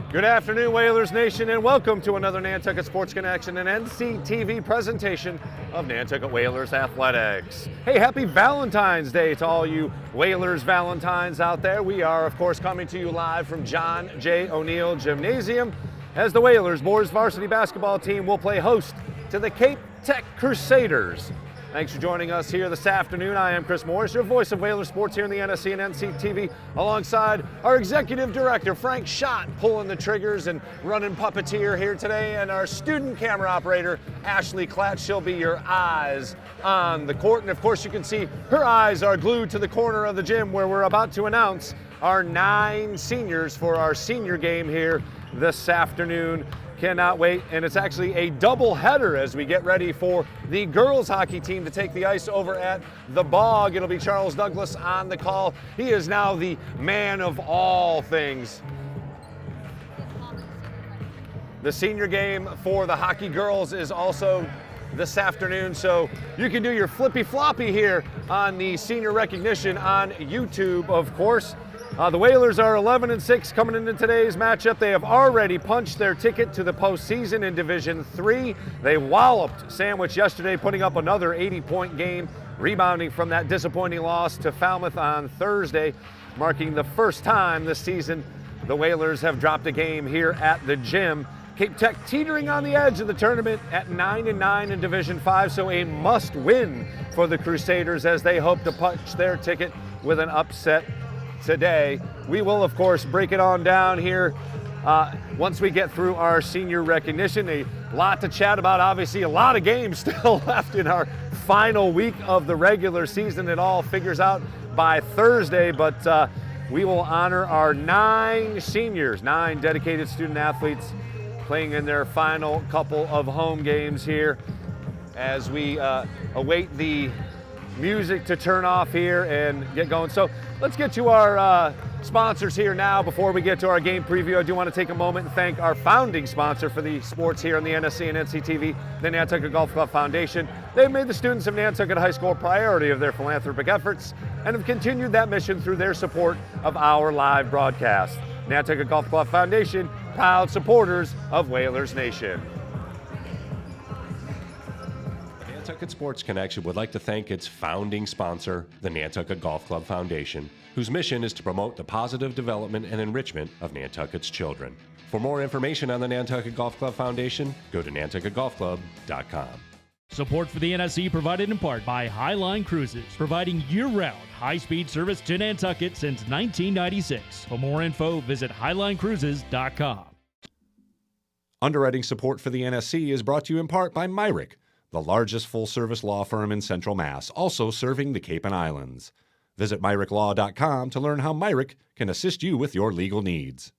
Good afternoon, Whalers Nation, and welcome to another Nantucket Sports Connection and NCTV presentation of Nantucket Whalers Athletics. Hey, happy Valentine's Day to all you Whalers Valentines out there. We are, of course, coming to you live from John J. O'Neill Gymnasium as the Whalers Boys Varsity Basketball team will play host to the Cape Tech Crusaders. Thanks for joining us here this afternoon. I am Chris Morris, your voice of Whalers sports here in the NSC and NCTV, alongside our executive director, Frank Schott, pulling the triggers and running puppeteer here today, and our student camera operator, Ashley Klatt. She'll be your eyes on the court. And of course, you can see her eyes are glued to the corner of the gym where we're about to announce our 9 seniors for our senior game here this afternoon. Cannot wait, and it's actually a double header as we get ready for the girls hockey team to take the ice over at the Bog. It'll be Charles Douglas on the call. He is now the man of all things. The senior game for the hockey girls is also this afternoon, so you can do your flippy floppy here on the senior recognition on YouTube, of course. The Whalers are 11-6 coming into today's matchup. They have already punched their ticket to the postseason in Division 3. They walloped Sandwich yesterday, putting up another 80-point game, rebounding from that disappointing loss to Falmouth on Thursday, marking the first time this season the Whalers have dropped a game here at the gym. Cape Tech teetering on the edge of the tournament at 9-9 in Division 5, so a must-win for the Crusaders as they hope to punch their ticket with an upset today. We will, of course, break it on down here once we get through our senior recognition. A lot to chat about, obviously a lot of games still left in our final week of the regular season. It all figures out by Thursday, but we will honor our 9 seniors, 9 dedicated student athletes playing in their final couple of home games here as we await the music to turn off here and get going. So let's get to our sponsors here now before we get to our game preview. I do want to take a moment and thank our founding sponsor for the sports here on the NSC and NCTV, the Nantucket Golf Club Foundation. They've made the students of Nantucket High School a priority of their philanthropic efforts and have continued that mission through their support of our live broadcast. Nantucket Golf Club Foundation, proud supporters of Whalers Nation. Nantucket Sports Connection would like to thank its founding sponsor, the Nantucket Golf Club Foundation, whose mission is to promote the positive development and enrichment of Nantucket's children. For more information on the Nantucket Golf Club Foundation, go to nantucketgolfclub.com. Support for the NSC provided in part by Highline Cruises, providing year-round high-speed service to Nantucket since 1996. For more info, visit highlinecruises.com. Underwriting support for the NSC is brought to you in part by Myrick, the largest full-service law firm in Central Mass, also serving the Cape and Islands. Visit MyrickLaw.com to learn how Myrick can assist you with your legal needs.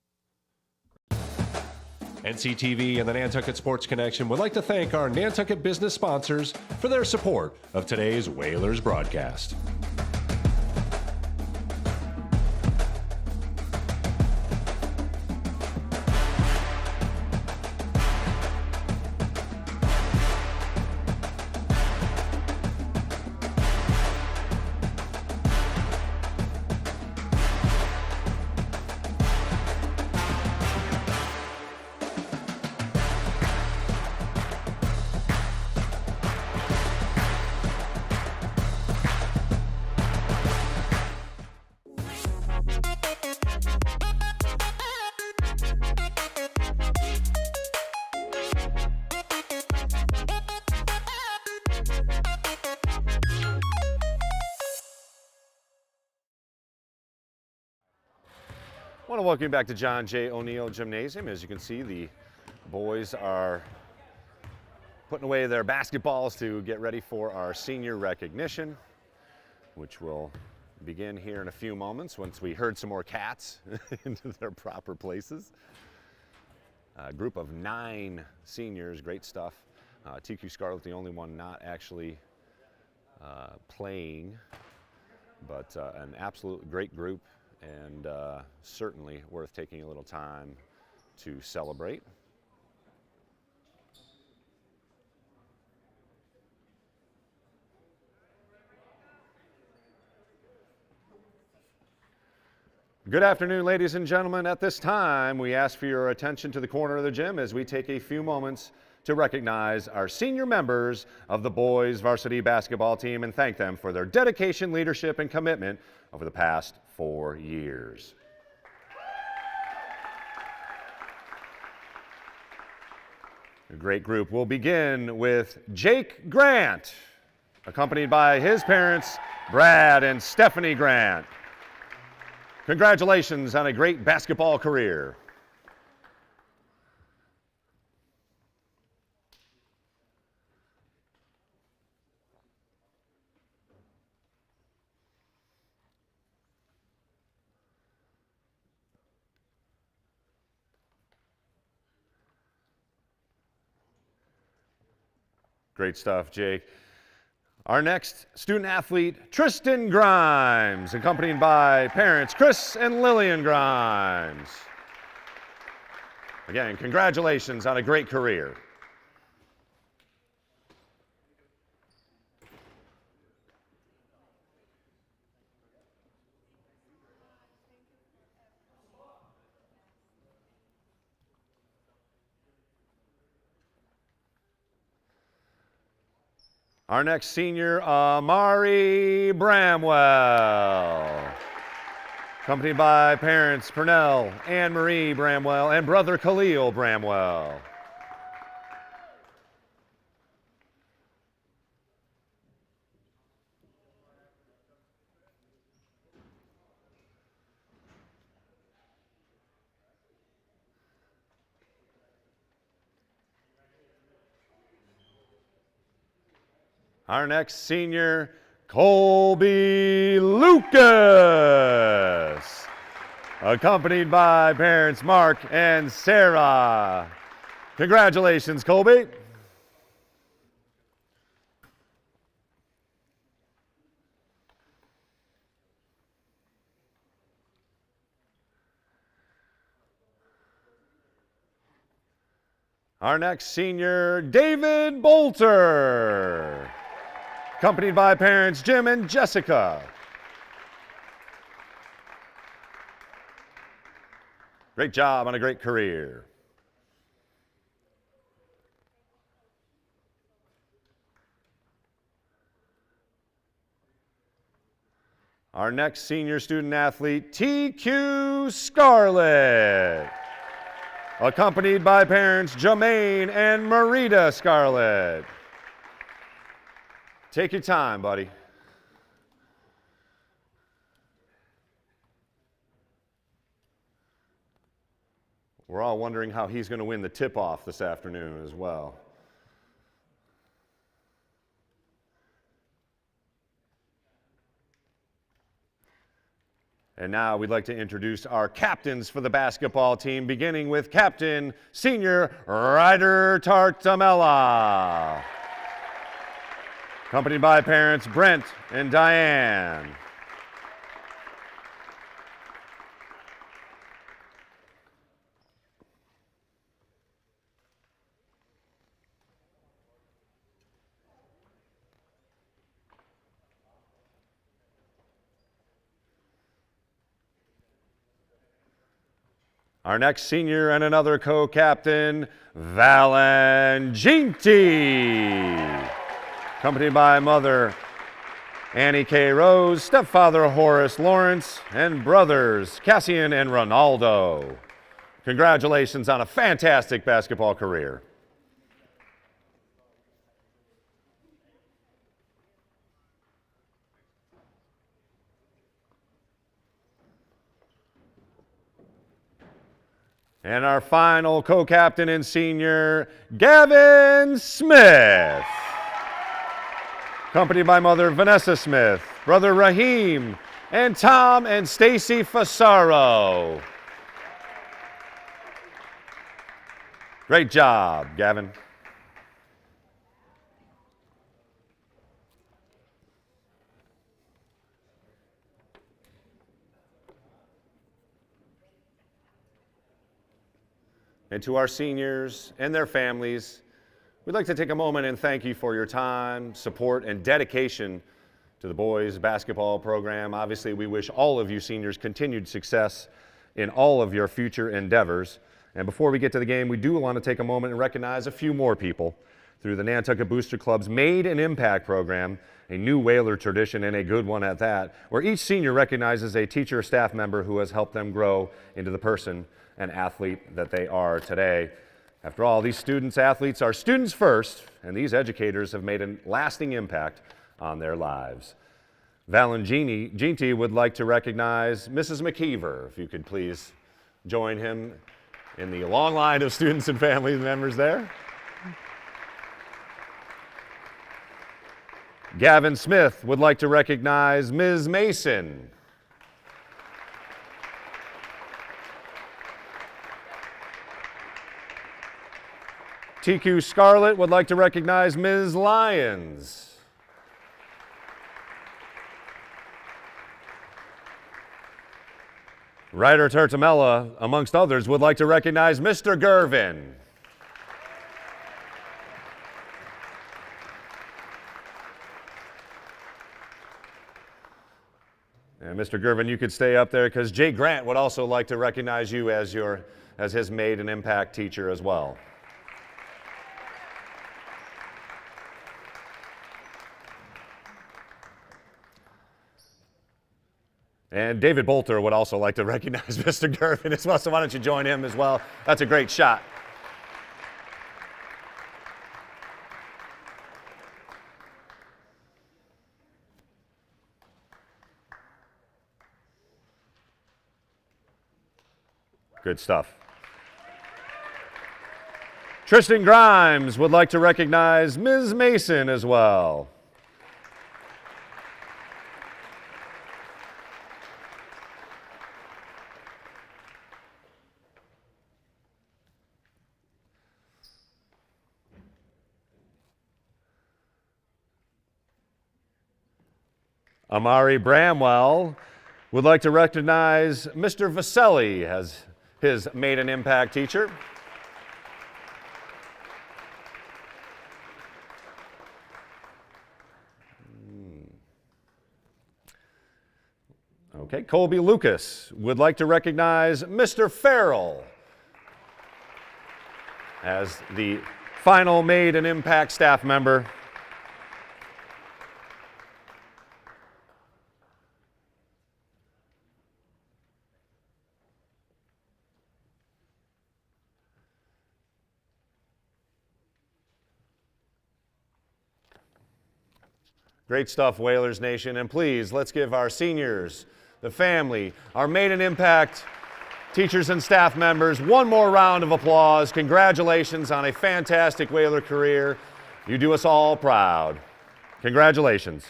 NCTV and the Nantucket Sports Connection would like to thank our Nantucket business sponsors for their support of today's Whalers broadcast. I want to welcome you back to John J. O'Neill Gymnasium. As you can see, the boys are putting away their basketballs to get ready for our senior recognition, which will begin here in a few moments once we herd some more cats into their proper places. A group of 9 seniors, great stuff. TQ Scarlet, the only one not actually playing, but an absolute great group, and certainly worth taking a little time to celebrate. Good afternoon, ladies and gentlemen. At this time, we ask for your attention to the corner of the gym as we take a few moments to recognize our senior members of the boys varsity basketball team and thank them for their dedication, leadership, and commitment over the past 4 years. A great group. We'll begin with Jake Grant, accompanied by his parents, Brad and Stephanie Grant. Congratulations on a great basketball career. Great stuff, Jake. Our next student athlete, Tristan Grimes, accompanied by parents Chris and Lillian Grimes. Again, congratulations on a great career. Our next senior, Amari Bramwell, accompanied by parents Pernell, Anne-Marie Bramwell, and brother Khalil Bramwell. Our next senior, Colby Lucas, accompanied by parents Mark and Sarah. Congratulations, Colby. Our next senior, David Bolter, accompanied by parents Jim and Jessica. Great job on a great career. Our next senior student athlete, TQ Scarlett, accompanied by parents Jermaine and Marita Scarlett. Take your time, buddy. We're all wondering how he's going to win the tip-off this afternoon as well. And now we'd like to introduce our captains for the basketball team, beginning with Captain Senior Ryder Tartamella, accompanied by parents Brent and Diane. Our next senior and another co-captain, Valangenti, accompanied by mother Annie K. Rose, stepfather Horace Lawrence, and brothers Cassian and Ronaldo. Congratulations on a fantastic basketball career. And our final co-captain and senior, Gavin Smith, accompanied by mother Vanessa Smith, brother Raheem, and Tom and Stacy Fasaro. Great job, Gavin. And to our seniors and their families, we'd like to take a moment and thank you for your time, support, and dedication to the boys basketball program. Obviously, we wish all of you seniors continued success in all of your future endeavors. And before we get to the game, we do want to take a moment and recognize a few more people through the Nantucket Booster Club's Made an Impact program, a new Whaler tradition and a good one at that, where each senior recognizes a teacher or staff member who has helped them grow into the person and athlete that they are today. After all, these students, athletes are students first, and these educators have made a lasting impact on their lives. Valentini would like to recognize Mrs. McKeever. If you could please join him in the long line of students and family members there. Gavin Smith would like to recognize Ms. Mason. TQ Scarlett would like to recognize Ms. Lyons. Ryder Turtamella, amongst others, would like to recognize Mr. Gervin. And Mr. Gervin, you could stay up there because Jay Grant would also like to recognize you as his Made an Impact teacher as well. And David Bolter would also like to recognize Mr. Gervin as well, so why don't you join him as well? That's a great shot. Good stuff. Tristan Grimes would like to recognize Ms. Mason as well. Amari Bramwell would like to recognize Mr. Vaselli as his Made an Impact teacher. Okay, Colby Lucas would like to recognize Mr. Farrell as the final Made an Impact staff member. Great stuff, Whalers Nation. And please, let's give our seniors, the family, our Made an Impact teachers and staff members one more round of applause. Congratulations on a fantastic Whaler career. You do us all proud. Congratulations.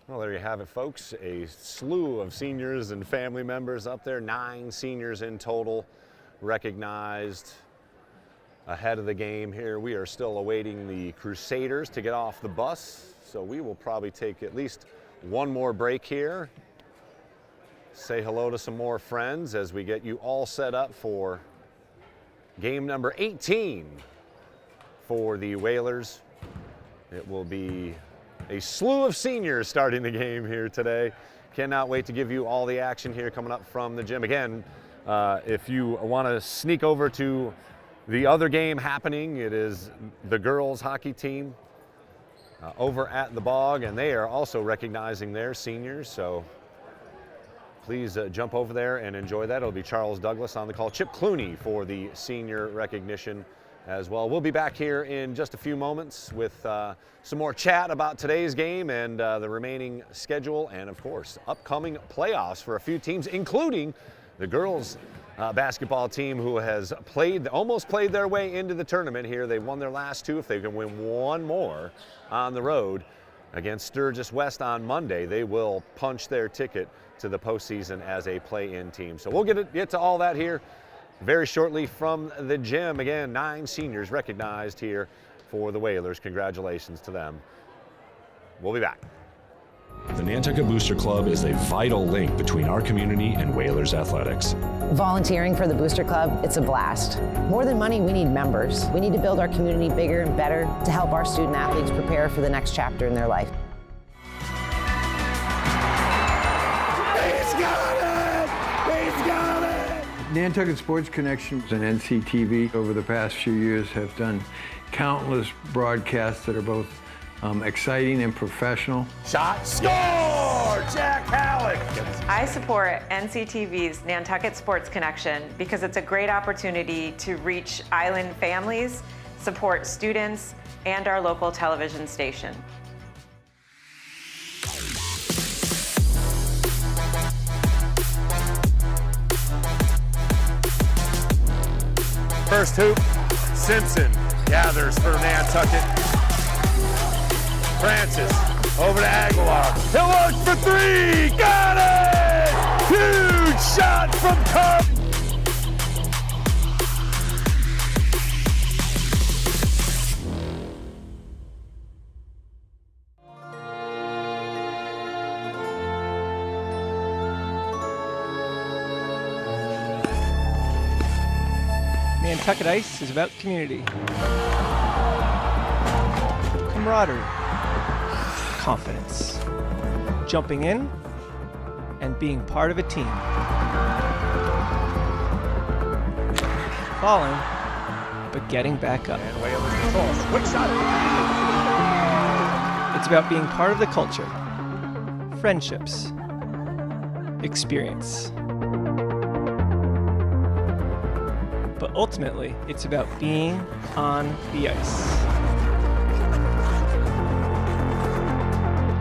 Well, there you have it, folks. A slew of seniors and family members up there. 9 seniors in total recognized ahead of the game here. We are still awaiting the Crusaders to get off the bus, so we will probably take at least one more break here. Say hello to some more friends as we get you all set up for game number 18 for the Whalers. It will be a slew of seniors starting the game here today. Cannot wait to give you all the action here coming up from the gym. Again, if you want to sneak over to the other game happening, it is the girls hockey team over at the Bog, and they are also recognizing their seniors. So please jump over there and enjoy that. It'll be Charles Douglas on the call. Chip Clooney for the senior recognition as well. We'll be back here in just a few moments with some more chat about today's game and the remaining schedule, and of course upcoming playoffs for a few teams, including the girls basketball team who has almost played their way into the tournament here. They won their last 2. If they can win one more on the road against Sturgis West on Monday, they will punch their ticket to the postseason as a play-in team. So we'll get to all that here very shortly from the gym. Again, 9 seniors recognized here for the Whalers. Congratulations to them. We'll be back. The Nantucket Booster Club is a vital link between our community and Whalers athletics. Volunteering for the Booster Club, it's a blast. More than money, we need members. We need to build our community bigger and better to help our student athletes prepare for the next chapter in their life. He's got it! He's got it! Nantucket Sports Connection and NCTV over the past few years have done countless broadcasts that are both exciting and professional. Shot, score! Jack Halleck! I support NCTV's Nantucket Sports Connection because it's a great opportunity to reach island families, support students, and our local television station. First hoop, Simpson gathers for Nantucket. Francis over to Aguilar. He'll look for 3. Got it! Huge shot from Cup. Nantucket Ice is about community, camaraderie, confidence, jumping in, and being part of a team. Falling, but getting back up. And Whalers control. Quick shot. It's about being part of the culture, friendships, experience. But ultimately, it's about being on the ice.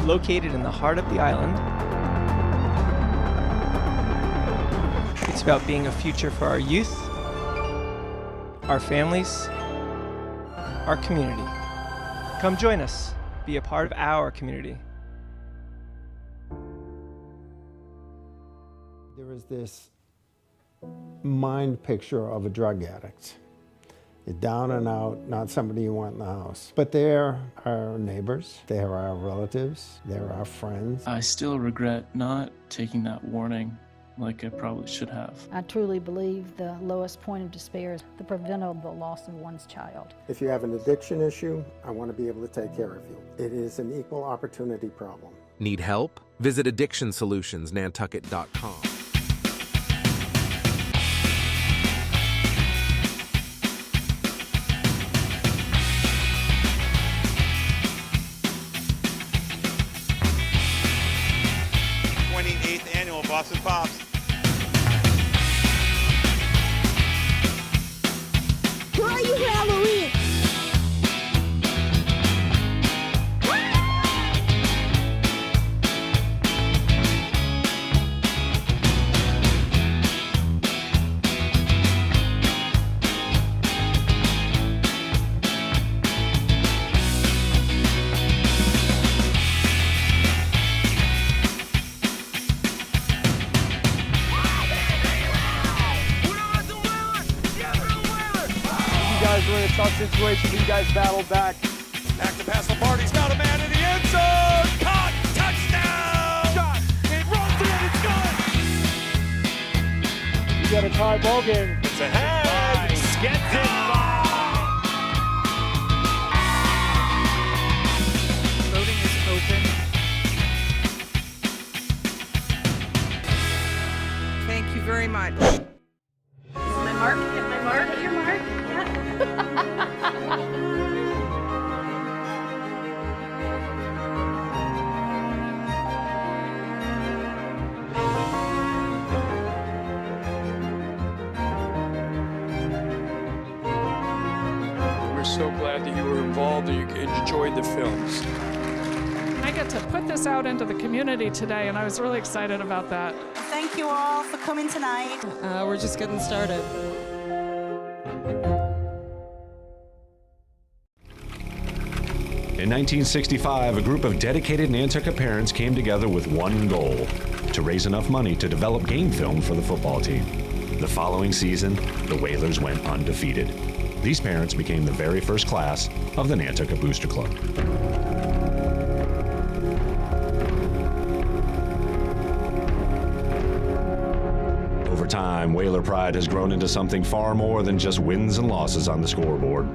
Located in the heart of the island, it's about being a future for our youth, our families, our community. Come join us. Be a part of our community. There is this mind picture of a drug addict. You're down and out, not somebody you want in the house. But they're our neighbors, they're our relatives, they're our friends. I still regret not taking that warning like I probably should have. I truly believe the lowest point of despair is the preventable loss of one's child. If you have an addiction issue, I want to be able to take care of you. It is an equal opportunity problem. Need help? Visit addictionsolutionsnantucket.com. Boston Pops. Where are you for Halloween? We're in a tough situation, but you guys battled back. Back to pass Lombardi's got a man in the end zone. Caught, touchdown! Shot, it runs it, it's good. You got a tie ball game. It's ahead. Gets it. Voting is open. Thank you very much. My mark, get my mark, your mark. We're so glad that you were involved and you enjoyed the films. I get to put this out into the community today, and I was really excited about that. Thank you all for coming tonight. We're just getting started. In 1965, a group of dedicated Nantucket parents came together with one goal: to raise enough money to develop game film for the football team. The following season, the Whalers went undefeated. These parents became the very first class of the Nantucket Booster Club. Over time, Whaler pride has grown into something far more than just wins and losses on the scoreboard.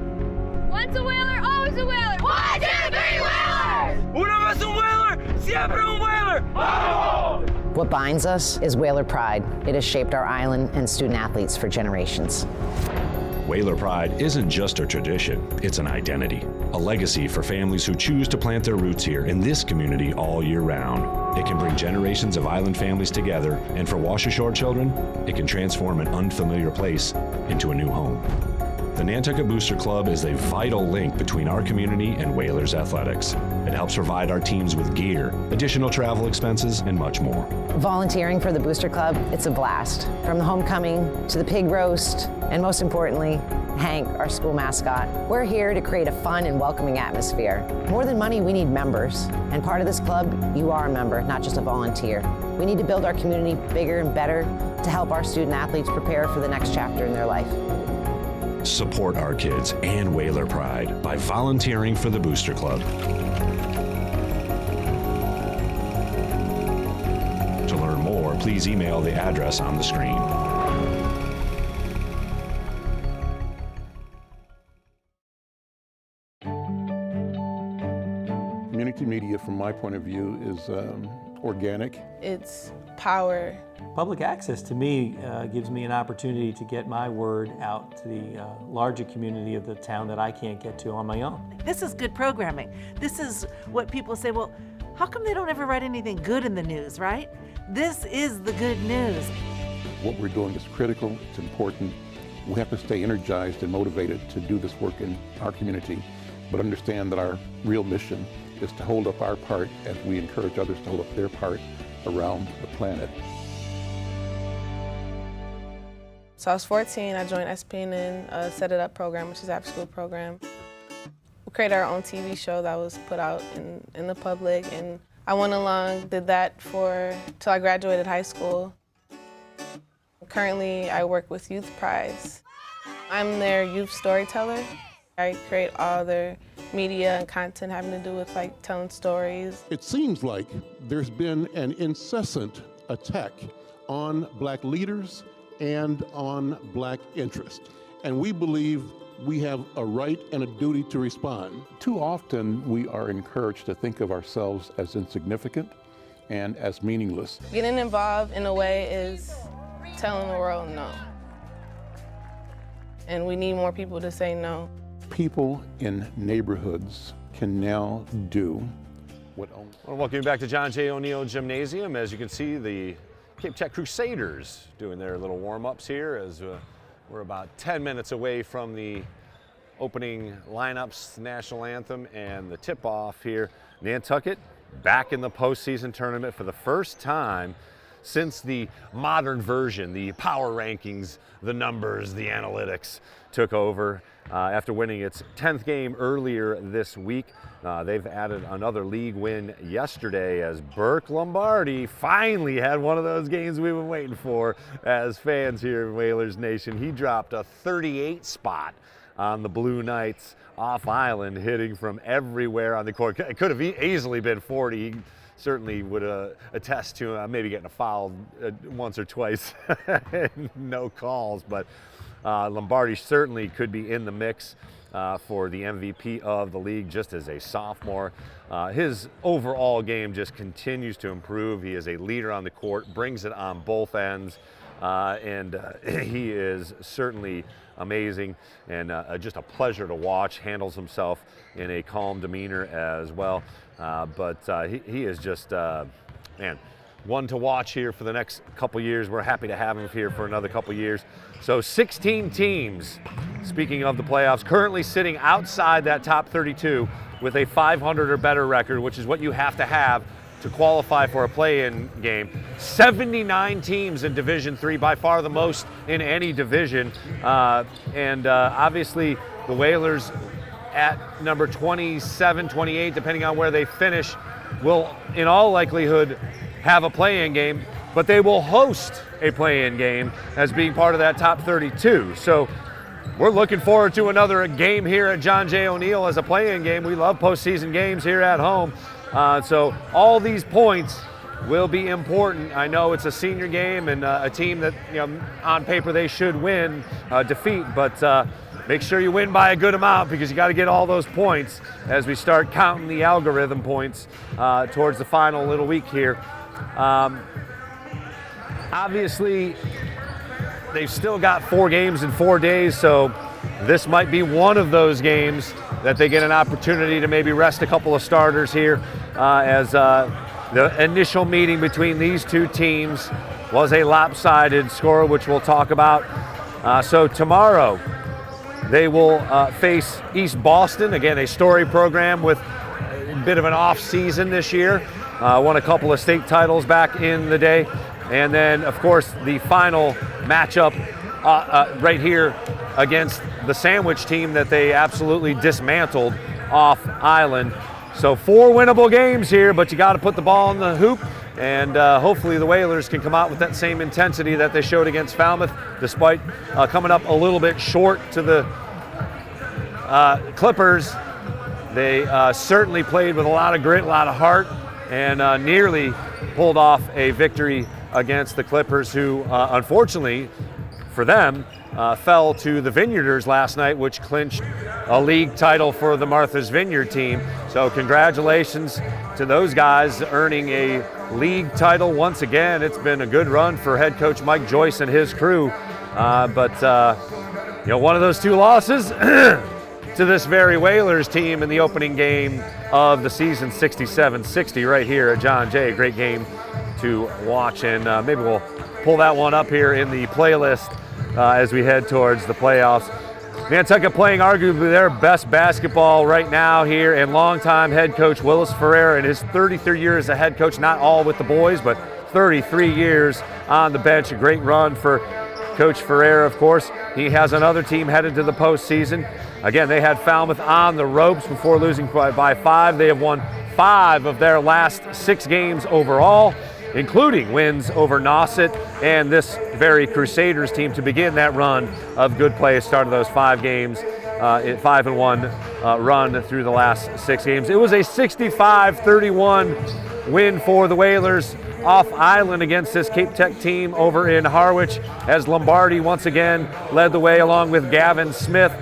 Once a Whaler, always a Whaler. 1, 2, 3 Whalers! Una vez un Whaler, siempre un Whaler. ¡Vamos! What binds us is Whaler pride. It has shaped our island and student athletes for generations. Whaler pride isn't just a tradition, it's an identity, a legacy for families who choose to plant their roots here in this community all year round. It can bring generations of island families together, and for Wash Ashore children, it can transform an unfamiliar place into a new home. The Nantucket Booster Club is a vital link between our community and Whalers athletics. It helps provide our teams with gear, additional travel expenses, and much more. Volunteering for the Booster Club, it's a blast. From the homecoming to the pig roast, and most importantly, Hank, our school mascot. We're here to create a fun and welcoming atmosphere. More than money, we need members. And part of this club, you are a member, not just a volunteer. We need to build our community bigger and better to help our student athletes prepare for the next chapter in their life. Support our kids and Whaler pride by volunteering for the Booster Club. To learn more, please email the address on the screen. Community media, from my point of view, is organic. It's power. Public access to me gives me an opportunity to get my word out to the larger community of the town that I can't get to on my own. This is good programming. This is what people say, well, how come they don't ever write anything good in the news, right? This is the good news. What we're doing is critical, it's important. We have to stay energized and motivated to do this work in our community, but understand that our real mission is to hold up our part as we encourage others to hold up their part around the planet. So I was 14, I joined SPNN Set It Up program, which is an after-school program. We created our own TV show that was put out in the public, and I went along, did that till I graduated high school. Currently, I work with Youth Prize. I'm their youth storyteller. I create all their media and content having to do with like telling stories. It seems like there's been an incessant attack on Black leaders and on Black interest. And we believe we have a right and a duty to respond. Too often we are encouraged to think of ourselves as insignificant and as meaningless. Getting involved in a way is telling the world no. And we need more people to say no. People in neighborhoods can now do what only... Well, welcome you back to John J. O'Neill Gymnasium. As you can see, the Cape Tech Crusaders doing their little warm-ups here as we're about 10 minutes away from the opening lineups, national anthem, and the tip-off here. Nantucket back in the postseason tournament for the first time since the modern version, the power rankings, the numbers, the analytics took over. After winning its 10th game earlier this week, they've added another league win yesterday as Burke Lombardi finally had one of those games we've been waiting for as fans here in Whalers Nation. He dropped a 38 spot on the Blue Knights off island, hitting from everywhere on the court. It could have easily been 40. He certainly would attest to maybe getting a foul once or twice, no calls, but Lombardi certainly could be in the mix for the MVP of the league just as a sophomore. His overall game just continues to improve. He is a leader on the court, brings it on both ends, and he is certainly amazing and just a pleasure to watch. Handles himself in a calm demeanor as well. But he is just, man, one to watch here for the next couple years. We're happy to have him here for another couple years. So 16 teams, speaking of the playoffs, currently sitting outside that top 32 with a 500 or better record, which is what you have to qualify for a play-in game. 79 teams in Division III, by far the most in any division. Obviously the Whalers at number 27, 28, depending on where they finish, will in all likelihood have a play-in game. but they will host a play-in game as being part of that top 32. So we're looking forward to another game here at John J. O'Neill as a play-in game. We love postseason games here at home. So all these points will be important. I know it's a senior game and a team that, on paper they should win, defeat, but make sure you win by a good amount because you got to get all those points as we start counting the algorithm points towards the final little week here. Obviously, they've still got 4 games in 4 days, so this might be one of those games that they get an opportunity to maybe rest a couple of starters here as the initial meeting between these two teams was a lopsided score, which we'll talk about. So tomorrow, they will face East Boston, again, a story program with a bit of an off season this year. Won a couple of state titles back in the day. And then, of course, the final matchup right here against the Sandwich team that they absolutely dismantled off island. So 4 winnable games here, but you got to put the ball in the hoop, and hopefully the Whalers can come out with that same intensity that they showed against Falmouth, despite coming up a little bit short to the Clippers. They certainly played with a lot of grit, a lot of heart, and nearly pulled off a victory against the Clippers, who unfortunately for them fell to the Vineyarders last night, which clinched a league title for the Martha's Vineyard team. So congratulations to those guys earning a league title once again. It's been a good run for head coach Mike Joyce and his crew. But one of those 2 losses to this very Whalers team in the opening game of the season, 67-60 right here at John Jay. Great game to watch, and maybe we'll pull that one up here in the playlist as we head towards the playoffs. Nantucket playing arguably their best basketball right now here, and longtime head coach Willis Ferrer in his 33 years as a head coach, not all with the boys, but 33 years on the bench. A great run for Coach Ferrer, of course. He has another team headed to the postseason. Again, they had Falmouth on the ropes before losing by 5. They have won 5 of their last 6 games overall, including wins over Nauset and this very Crusaders team to begin that run of good play. Started those 5 games, 5-1 run through the last 6 games. It was a 65-31 win for the Whalers off island against this Cape Tech team over in Harwich, as Lombardi once again led the way along with Gavin Smith.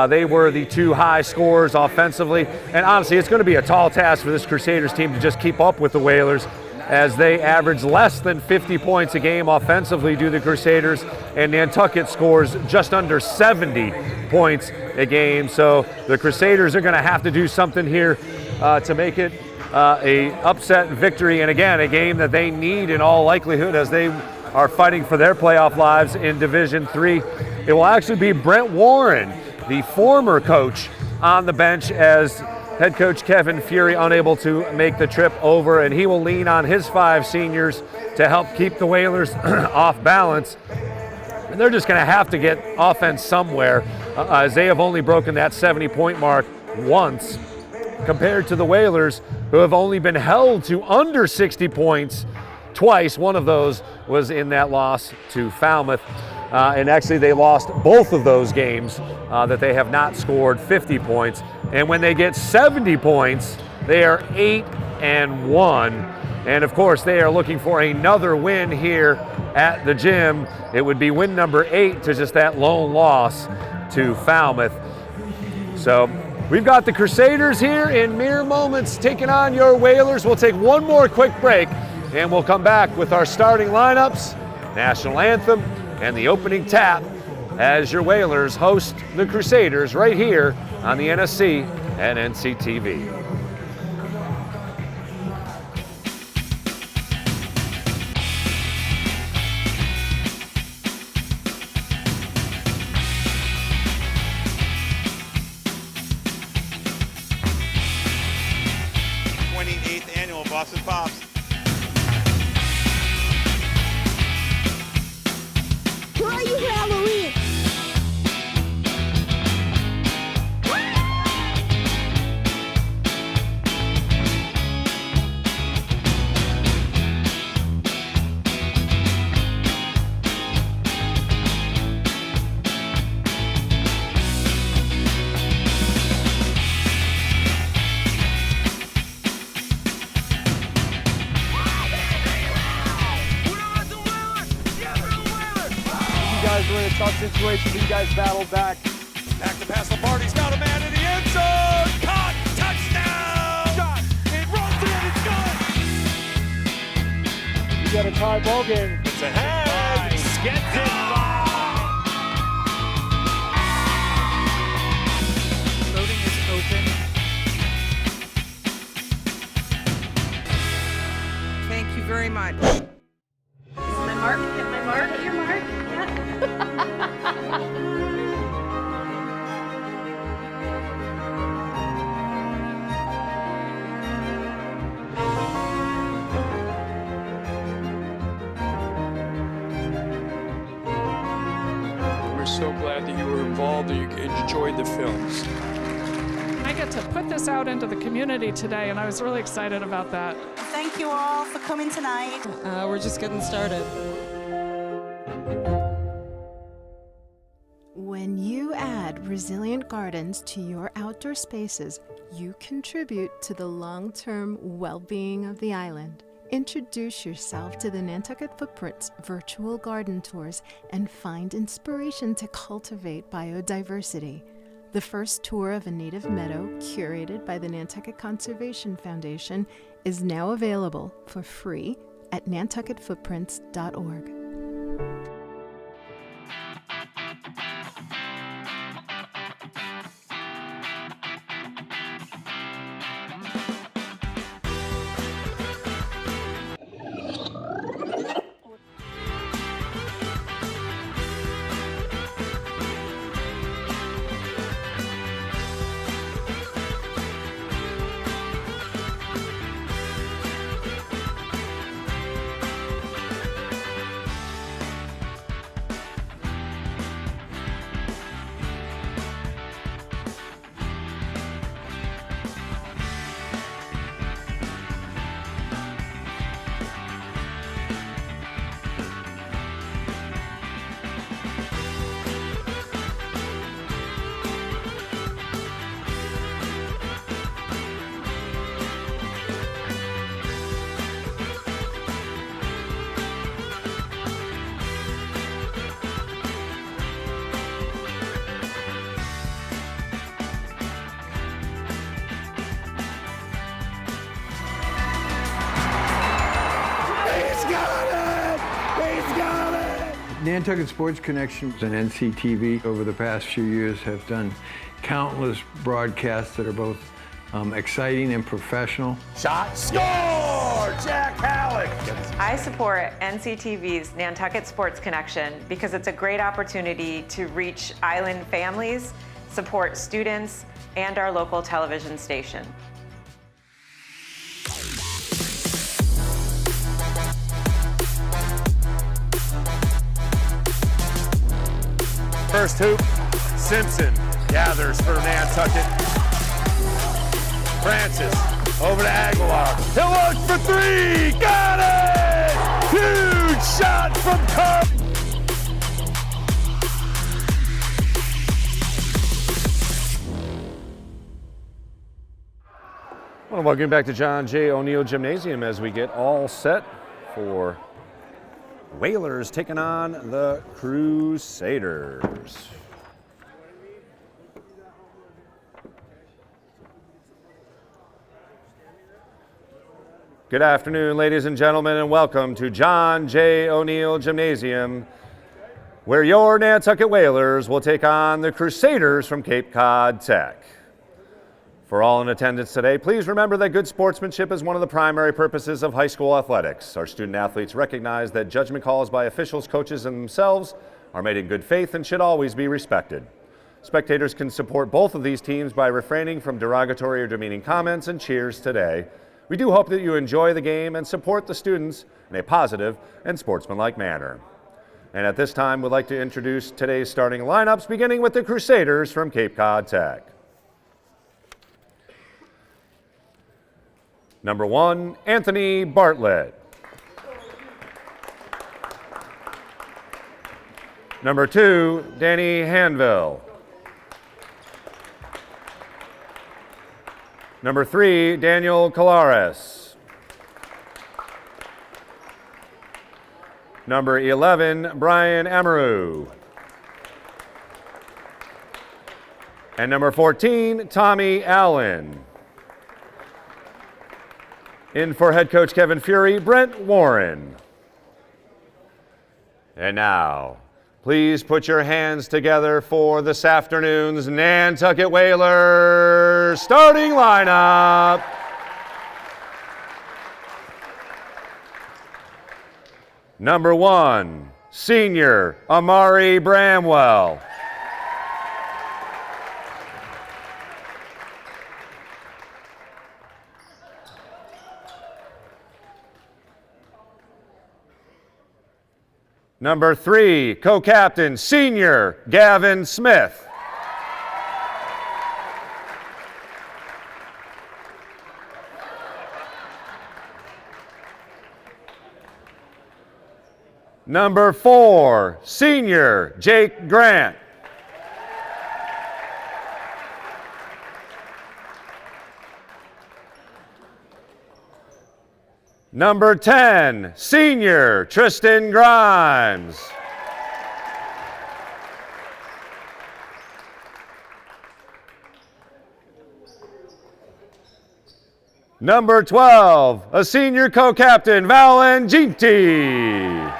They were the 2 high scorers offensively, and honestly, it's going to be a tall task for this Crusaders team to just keep up with the Whalers, as they average less than 50 points a game offensively do the Crusaders, and Nantucket scores just under 70 points a game. So the Crusaders are going to have to do something here to make it a upset victory, and again, a game that they need in all likelihood as they are fighting for their playoff lives in Division III. It will actually be Brent Warren, the former coach, on the bench, as head coach Kevin Fury unable to make the trip over, and he will lean on his 5 seniors to help keep the Whalers off balance. And they're just going to have to get offense somewhere, as they have only broken that 70-point mark once, compared to the Whalers, who have only been held to under 60 points twice. One of those was in that loss to Falmouth. And actually they lost both of those games that they have not scored 50 points. And when they get 70 points, they are 8-1. And of course, they are looking for another win here at the gym. It would be win number 8 to just that lone loss to Falmouth. So we've got the Crusaders here in mere moments taking on your Whalers. We'll take one more quick break, and we'll come back with our starting lineups, national anthem, and the opening tap as your Whalers host the Crusaders right here on the NSC and NCTV. Boston Pops. Who are you for Halloween? really a tough situation, but you guys battled back. Back to pass Lombardi's got a man in the end zone. Caught, touchdown! Shot, it rolls in, it's good. You got a tie ball game. It's ahead. Gets it. Voting is open. Thank you very much. My mark, hit my mark, hit your mark. Yeah. We're so glad that you were involved and you enjoyed the films. I get to put this out into the community today, and I was really excited about that. Thank you all for coming tonight. We're just getting started. When you add resilient gardens to your outdoor spaces, you contribute to the long-term well-being of the island. Introduce yourself to the Nantucket Footprints virtual garden tours and find inspiration to cultivate biodiversity. The first tour of a native meadow, curated by the Nantucket Conservation Foundation, is now available for free at nantucketfootprints.org. Nantucket Sports Connection and NCTV over the past few years have done countless broadcasts that are both exciting and professional. Shot, score! Jack Halleck! I support NCTV's Nantucket Sports Connection because it's a great opportunity to reach island families, support students, and our local television station. First hoop, Simpson gathers for Nantucket. Francis over to Aguilar. He'll look for three. Got it! Huge shot from Carp. I want to welcome you back to John J. O'Neill Gymnasium as we get all set for Whalers taking on the Crusaders. Good afternoon, ladies and gentlemen, and welcome to John J. O'Neill Gymnasium, where your Nantucket Whalers will take on the Crusaders from Cape Cod Tech. For all in attendance today, please remember that good sportsmanship is one of the primary purposes of high school athletics. Our student athletes recognize that judgment calls by officials, coaches, and themselves are made in good faith and should always be respected. Spectators can support both of these teams by refraining from derogatory or demeaning comments and cheers today. We do hope that you enjoy the game and support the students in a positive and sportsmanlike manner. And at this time, we'd like to introduce today's starting lineups, beginning with the Crusaders from Cape Cod Tech. Number 1, Anthony Bartlett. Number 2, Danny Hanville. Number 3, Daniel Colares. Number 11, Brian Amaru. And number 14, Tommy Allen. In for head coach Kevin Fury, Brent Warren. And now, please put your hands together for this afternoon's Nantucket Whalers starting lineup. Number 1, senior Amari Bramwell. Number 3, co-captain, senior Gavin Smith. Number 4, senior Jake Grant. Number 10, senior Tristan Grimes. Number 12, a senior co-captain, Valengiti.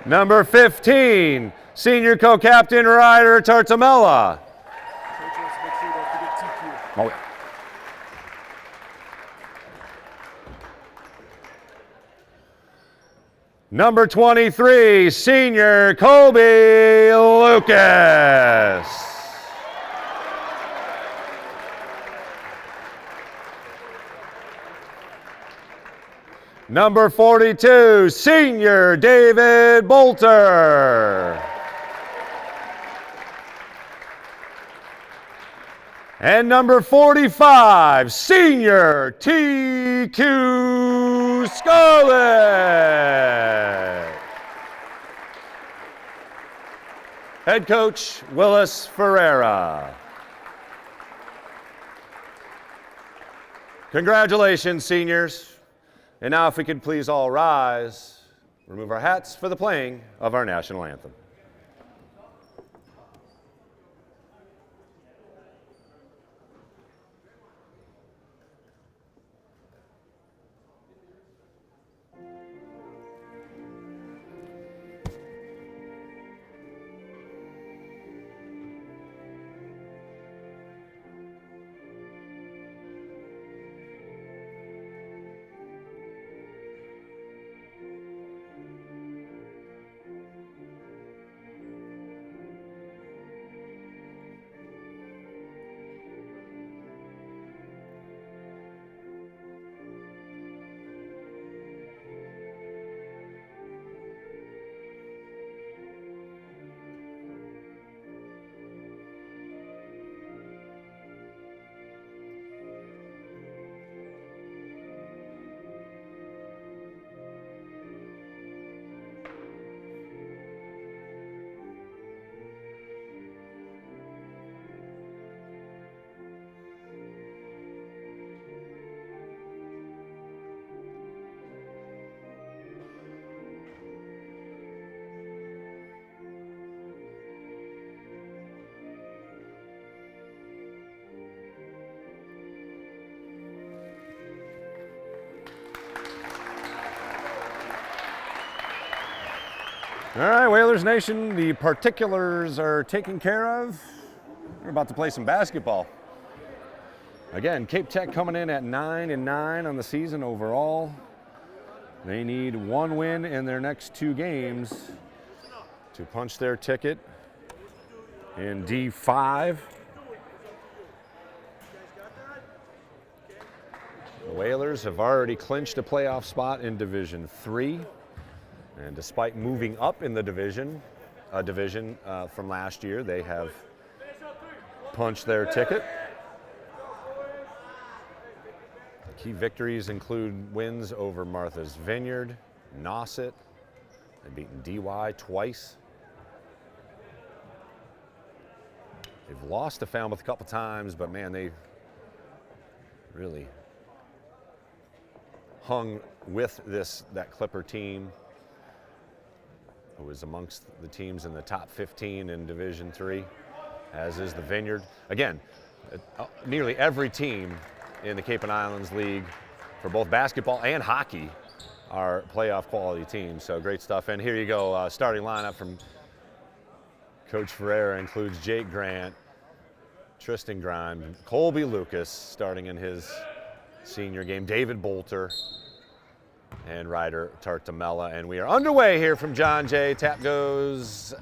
Number 15, senior co-captain Ryder Tartamella. Oh, yeah. Number 23, senior Colby Lucas. Number 42, senior David Bolter. And number 45, senior TQ Scarlett. Head coach Willis Ferreira. Congratulations, seniors. And now if we could please all rise, remove our hats for the playing of our national anthem. All right, Whalers Nation, the particulars are taken care of. We're about to play some basketball. Again, Cape Tech coming in at 9-9 on the season overall. They need one win in their next two games to punch their ticket in D5. The Whalers have already clinched a playoff spot in Division 3. And despite moving up in the division, from last year, they have punched their ticket. Key victories include wins over Martha's Vineyard, Nauset. They've beaten DY twice. They've lost to Falmouth a couple times, but man, they really hung with that Clipper team, who was amongst the teams in the top 15 in Division III, as is the Vineyard. Again, nearly every team in the Cape and Islands League for both basketball and hockey are playoff quality teams, so great stuff. And here you go, starting lineup from Coach Ferreira includes Jake Grant, Tristan Grimes, Colby Lucas starting in his senior game, David Bolter, and Ryder Tartamella. And we are underway here from John Jay. Tap goes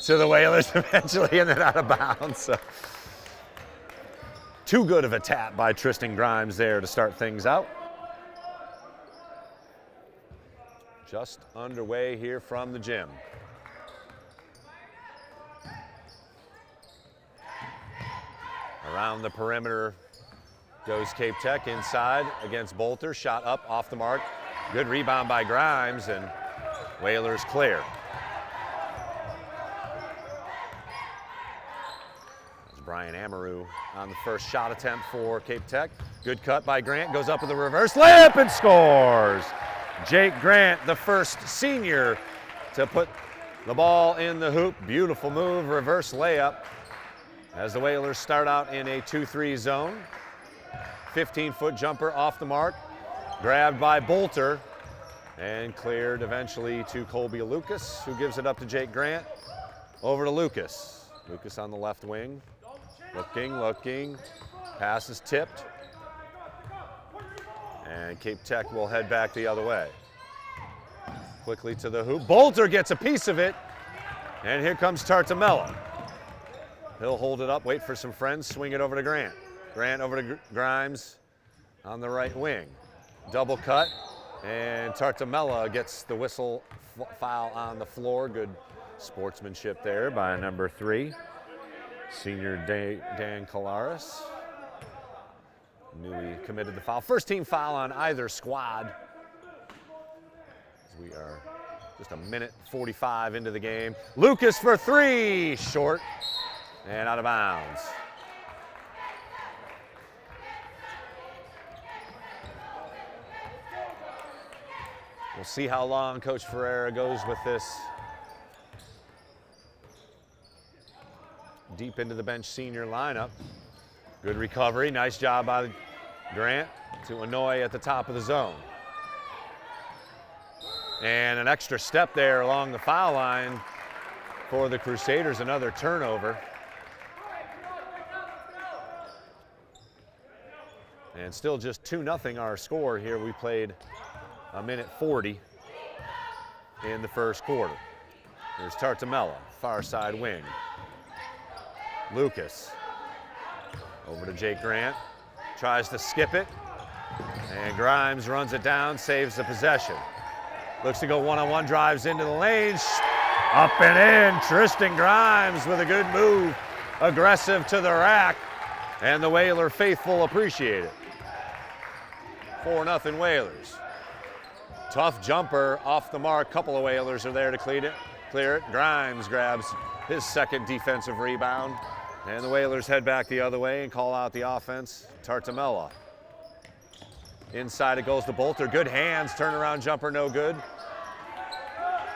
to the Whalers eventually, and then out of bounds. So, too good of a tap by Tristan Grimes there to start things out. Just underway here from the gym. Around the perimeter goes Cape Tech, inside against Bolter, shot up off the mark. Good rebound by Grimes, and Whalers clear. That's Brian Amaru on the first shot attempt for Cape Tech. Good cut by Grant, goes up with a reverse layup and scores. Jake Grant, the first senior to put the ball in the hoop. Beautiful move, reverse layup, as the Whalers start out in a 2-3 zone. 15-foot jumper off the mark, grabbed by Bolter, and cleared eventually to Colby Lucas, who gives it up to Jake Grant. Over to Lucas. Lucas on the left wing, looking, pass is tipped. And Cape Tech will head back the other way. Quickly to the hoop. Bolter gets a piece of it, and here comes Tartamella. He'll hold it up, wait for some friends, swing it over to Grant. Grant over to Grimes on the right wing. Double cut, and Tartamella gets the whistle foul on the floor. Good sportsmanship there by number 3, senior Dan Colares. Newly committed the foul. First team foul on either squad. We are just a minute 45 into the game. Lucas for 3, short and out of bounds. We'll see how long Coach Ferreira goes with this. Deep into the bench senior lineup. Good recovery, nice job by Grant to Inouye at the top of the zone. And an extra step there along the foul line for the Crusaders, another turnover. And still just 2-0 our score here. We played a minute 40 in the first quarter. There's Tartamella, far side wing. Lucas. Over to Jake Grant, tries to skip it, and Grimes runs it down, saves the possession. Looks to go one-on-one, drives into the lane, up and in. Tristan Grimes with a good move, aggressive to the rack, and the Whaler faithful appreciate it. 4-0 Whalers. Tough jumper off the mark, couple of Whalers are there to clear it. Grimes grabs his second defensive rebound. And the Whalers head back the other way and call out the offense. Tartamella. Inside it goes to Bolter. Good hands, turnaround jumper, no good.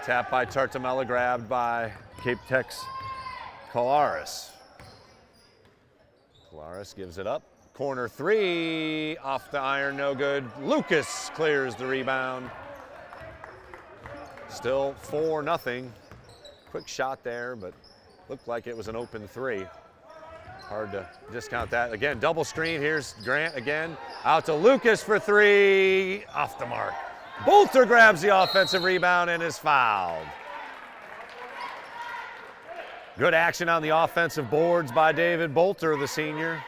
Tap by Tartamella, grabbed by Cape Tech's Colares. Colares gives it up. Corner 3, off the iron, no good. Lucas clears the rebound. Still 4-0. Quick shot there, but looked like it was an open 3. Hard to discount that. Again, double screen. Here's Grant again. Out to Lucas for 3. Off the mark. Bolter grabs the offensive rebound and is fouled. Good action on the offensive boards by David Bolter, the senior.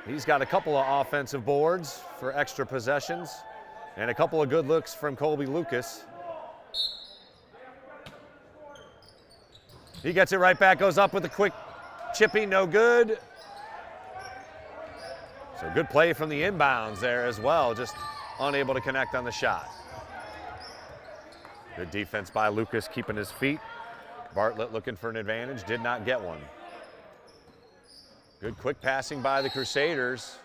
He's got a couple of offensive boards for extra possessions and a couple of good looks from Colby Lucas. He gets it right back, goes up with a quick chipping, no good. So good play from the inbounds there as well, just unable to connect on the shot. Good defense by Lucas, keeping his feet. Bartlett looking for an advantage, did not get one. Good quick passing by the Crusaders.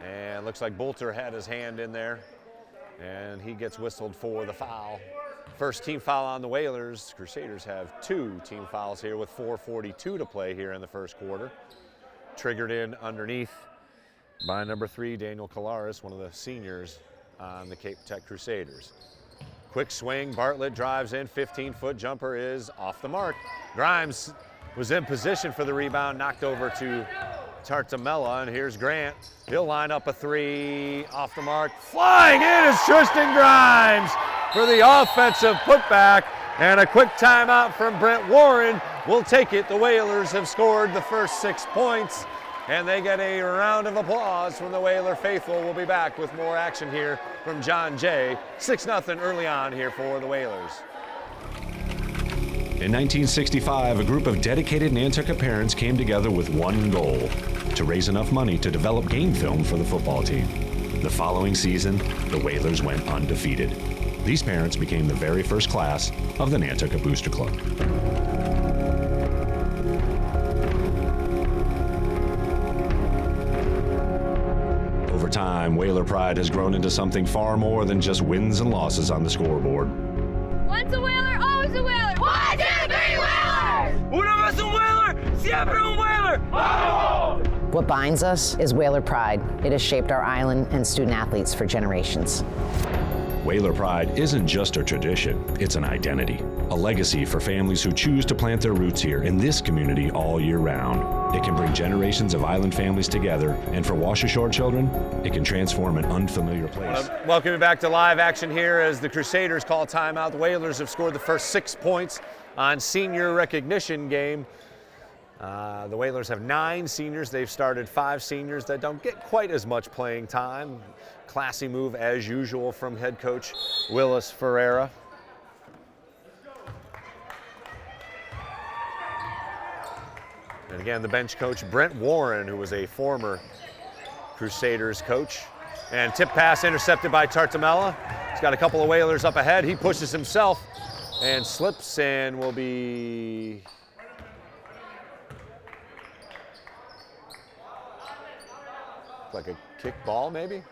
And looks like Bolter had his hand in there. And he gets whistled for the foul. First team foul on the Whalers. Crusaders have 2 team fouls here with 4:42 to play here in the first quarter. Triggered in underneath by number 3, Daniel Colares, one of the seniors on the Cape Tech Crusaders. Quick swing, Bartlett drives in, 15-foot jumper is off the mark. Grimes was in position for the rebound, knocked over to Tartamella, and here's Grant. He'll line up a 3, off the mark. Flying in is Tristan Grimes for the offensive putback, and a quick timeout from Brent Warren will take it. The Whalers have scored the first 6 points, and they get a round of applause from the Whaler faithful. We'll be back with more action here from John Jay. 6-0 early on here for the Whalers. In 1965, a group of dedicated Nantucket parents came together with one goal: to raise enough money to develop game film for the football team. The following season, the Whalers went undefeated. These parents became the very first class of the Nantucket Booster Club. Over time, Whaler pride has grown into something far more than just wins and losses on the scoreboard. Once a Whaler, always a Whaler. 1, 2, 3, Whalers! Una vez un Whaler, siempre un Whaler! ¡Vamos! What binds us is Whaler pride. It has shaped our island and student athletes for generations. Whaler pride isn't just a tradition, it's an identity, a legacy for families who choose to plant their roots here in this community all year round. It can bring generations of island families together, and for Wash Ashore children, it can transform an unfamiliar place. Welcome you back to live action here as the Crusaders call timeout. The Whalers have scored the first 6 points on senior recognition game. The Whalers have 9 seniors. They've started 5 seniors that don't get quite as much playing time. Classy move as usual from head coach Willis Ferreira. And again, the bench coach Brent Warren, who was a former Crusaders coach. And tip pass intercepted by Tartamella. He's got a couple of Whalers up ahead. He pushes himself and slips and will be like a kick ball maybe.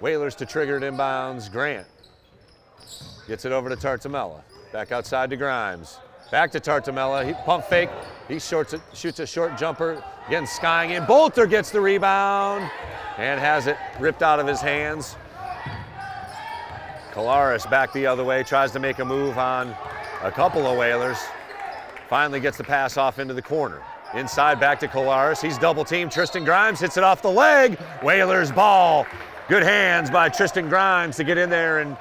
Whalers to trigger it inbounds. Grant gets it over to Tartamella. Back outside to Grimes. Back to Tartamella. He pump fake. He shoots a short jumper. Again, skying in. Bolter gets the rebound and has it ripped out of his hands. Colares back the other way. Tries to make a move on a couple of Whalers. Finally gets the pass off into the corner. Inside back to Colares. He's double teamed. Tristan Grimes hits it off the leg. Whalers ball. Good hands by Tristan Grimes to get in there and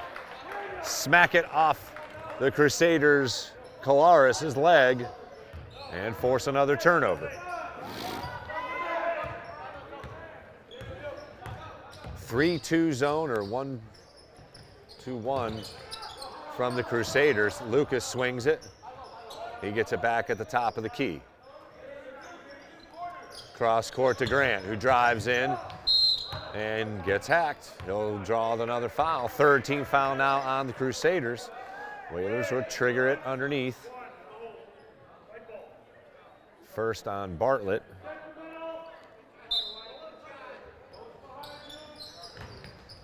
smack it off the Crusaders' Colares' leg and force another turnover. 3-2 zone or 1-2-1 from the Crusaders. Lucas swings it. He gets it back at the top of the key. Cross court to Grant, who drives in and gets hacked. He'll draw another foul. 3rd team foul now on the Crusaders. Whalers will trigger it underneath. First on Bartlett.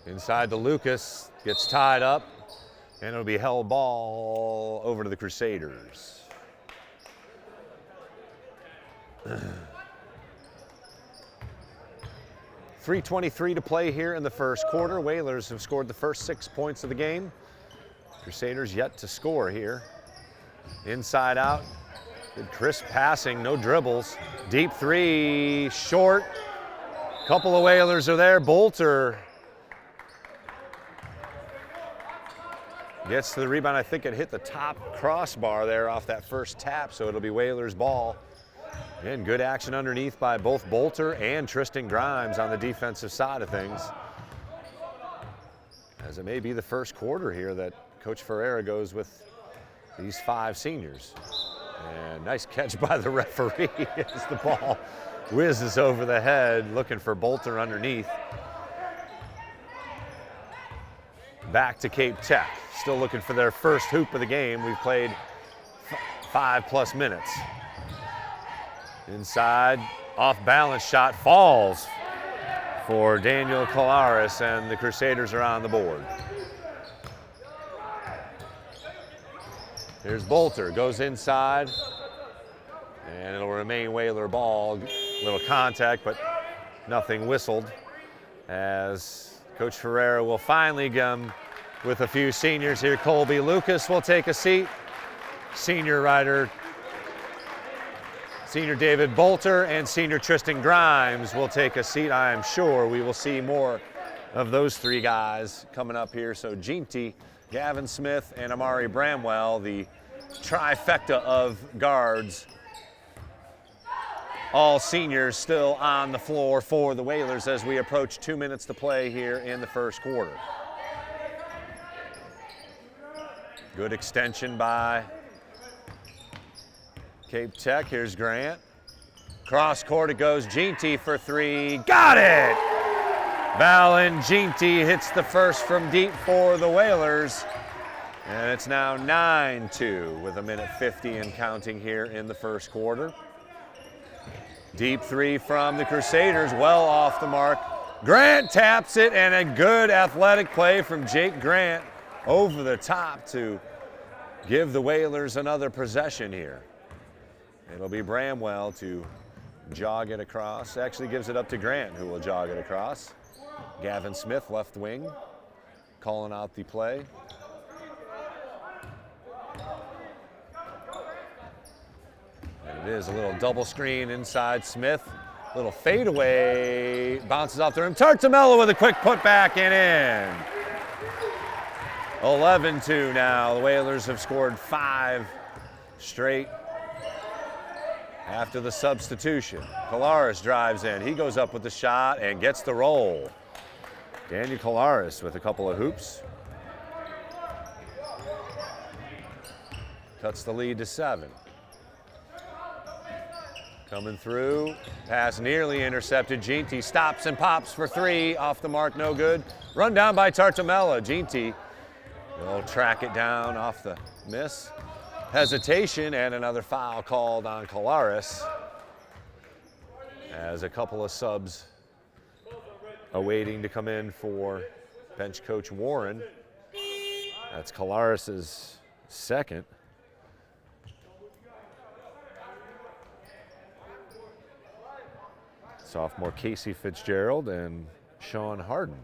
Inside to Lucas, gets tied up, and it'll be held ball over to the Crusaders. 3:23 to play here in the first quarter. Whalers have scored the first 6 points of the game. Crusaders yet to score here. Inside out, good crisp passing, no dribbles. Deep 3, short. Couple of Whalers are there. Bolter gets to the rebound. I think it hit the top crossbar there off that first tap, so it'll be Whalers ball. And good action underneath by both Bolter and Tristan Grimes on the defensive side of things. As it may be the first quarter here that Coach Ferreira goes with these 5 seniors. And nice catch by the referee as the ball whizzes over the head, looking for Bolter underneath. Back to Cape Tech, still looking for their first hoop of the game. We've played 5+ minutes. Inside, off balance shot falls for Daniel Colares, and the Crusaders are on the board. Here's Bolter, goes inside, and it'll remain Whaler ball. Little contact, but nothing whistled, as Coach Ferreira will finally come with a few seniors here. Colby Lucas will take a seat. Senior David Bolter and senior Tristan Grimes will take a seat. I am sure we will see more of those three guys coming up here. So Ginty, Gavin Smith, and Amari Bramwell, the trifecta of guards. All seniors still on the floor for the Whalers as we approach 2 minutes to play here in the first quarter. Good extension by Cape Tech. Here's Grant. Cross court it goes. Ginty for three. Got it! Valen Ginty hits the first from deep for the Whalers. And it's now 9-2 with 1:50 and counting here in the first quarter. Deep three from the Crusaders, well off the mark. Grant taps it, and a good athletic play from Jake Grant over the top to give the Whalers another possession here. It'll be Bramwell to jog it across. Actually gives it up to Grant, who will jog it across. Gavin Smith, left wing, calling out the play. And it is a little double screen inside Smith. Little fadeaway, bounces off the rim. Tartamella with a quick putback and in. 11-2 now. The Whalers have scored 5 straight after the substitution. Colares drives in. He goes up with the shot and gets the roll. Daniel Colares with a couple of hoops. Cuts the lead to 7. Coming through, pass nearly intercepted. Ginty stops and pops for 3, off the mark, no good. Run down by Tartamella. Ginty will track it down off the miss. Hesitation and another foul called on Colares, as a couple of subs awaiting to come in for bench coach Warren. That's Colares' second. Sophomore Casey Fitzgerald and Sean Harden.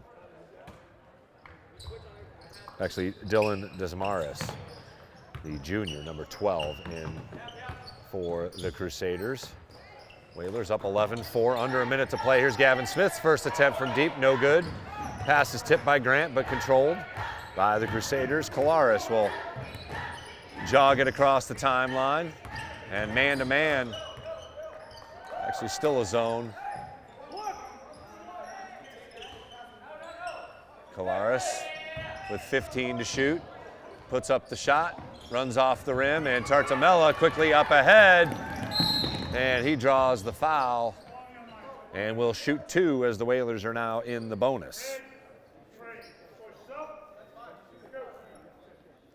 Actually, Dylan Desmarais, the junior, number 12 in for the Crusaders. Whalers up 11-4, under a minute to play. Here's Gavin Smith's first attempt from deep, no good. Pass is tipped by Grant, but controlled by the Crusaders. Colares will jog it across the timeline, and man-to-man, actually still a zone. Colares with 15 to shoot, puts up the shot, runs off the rim, and Tartamella quickly up ahead, and he draws the foul and will shoot 2 as the Whalers are now in the bonus.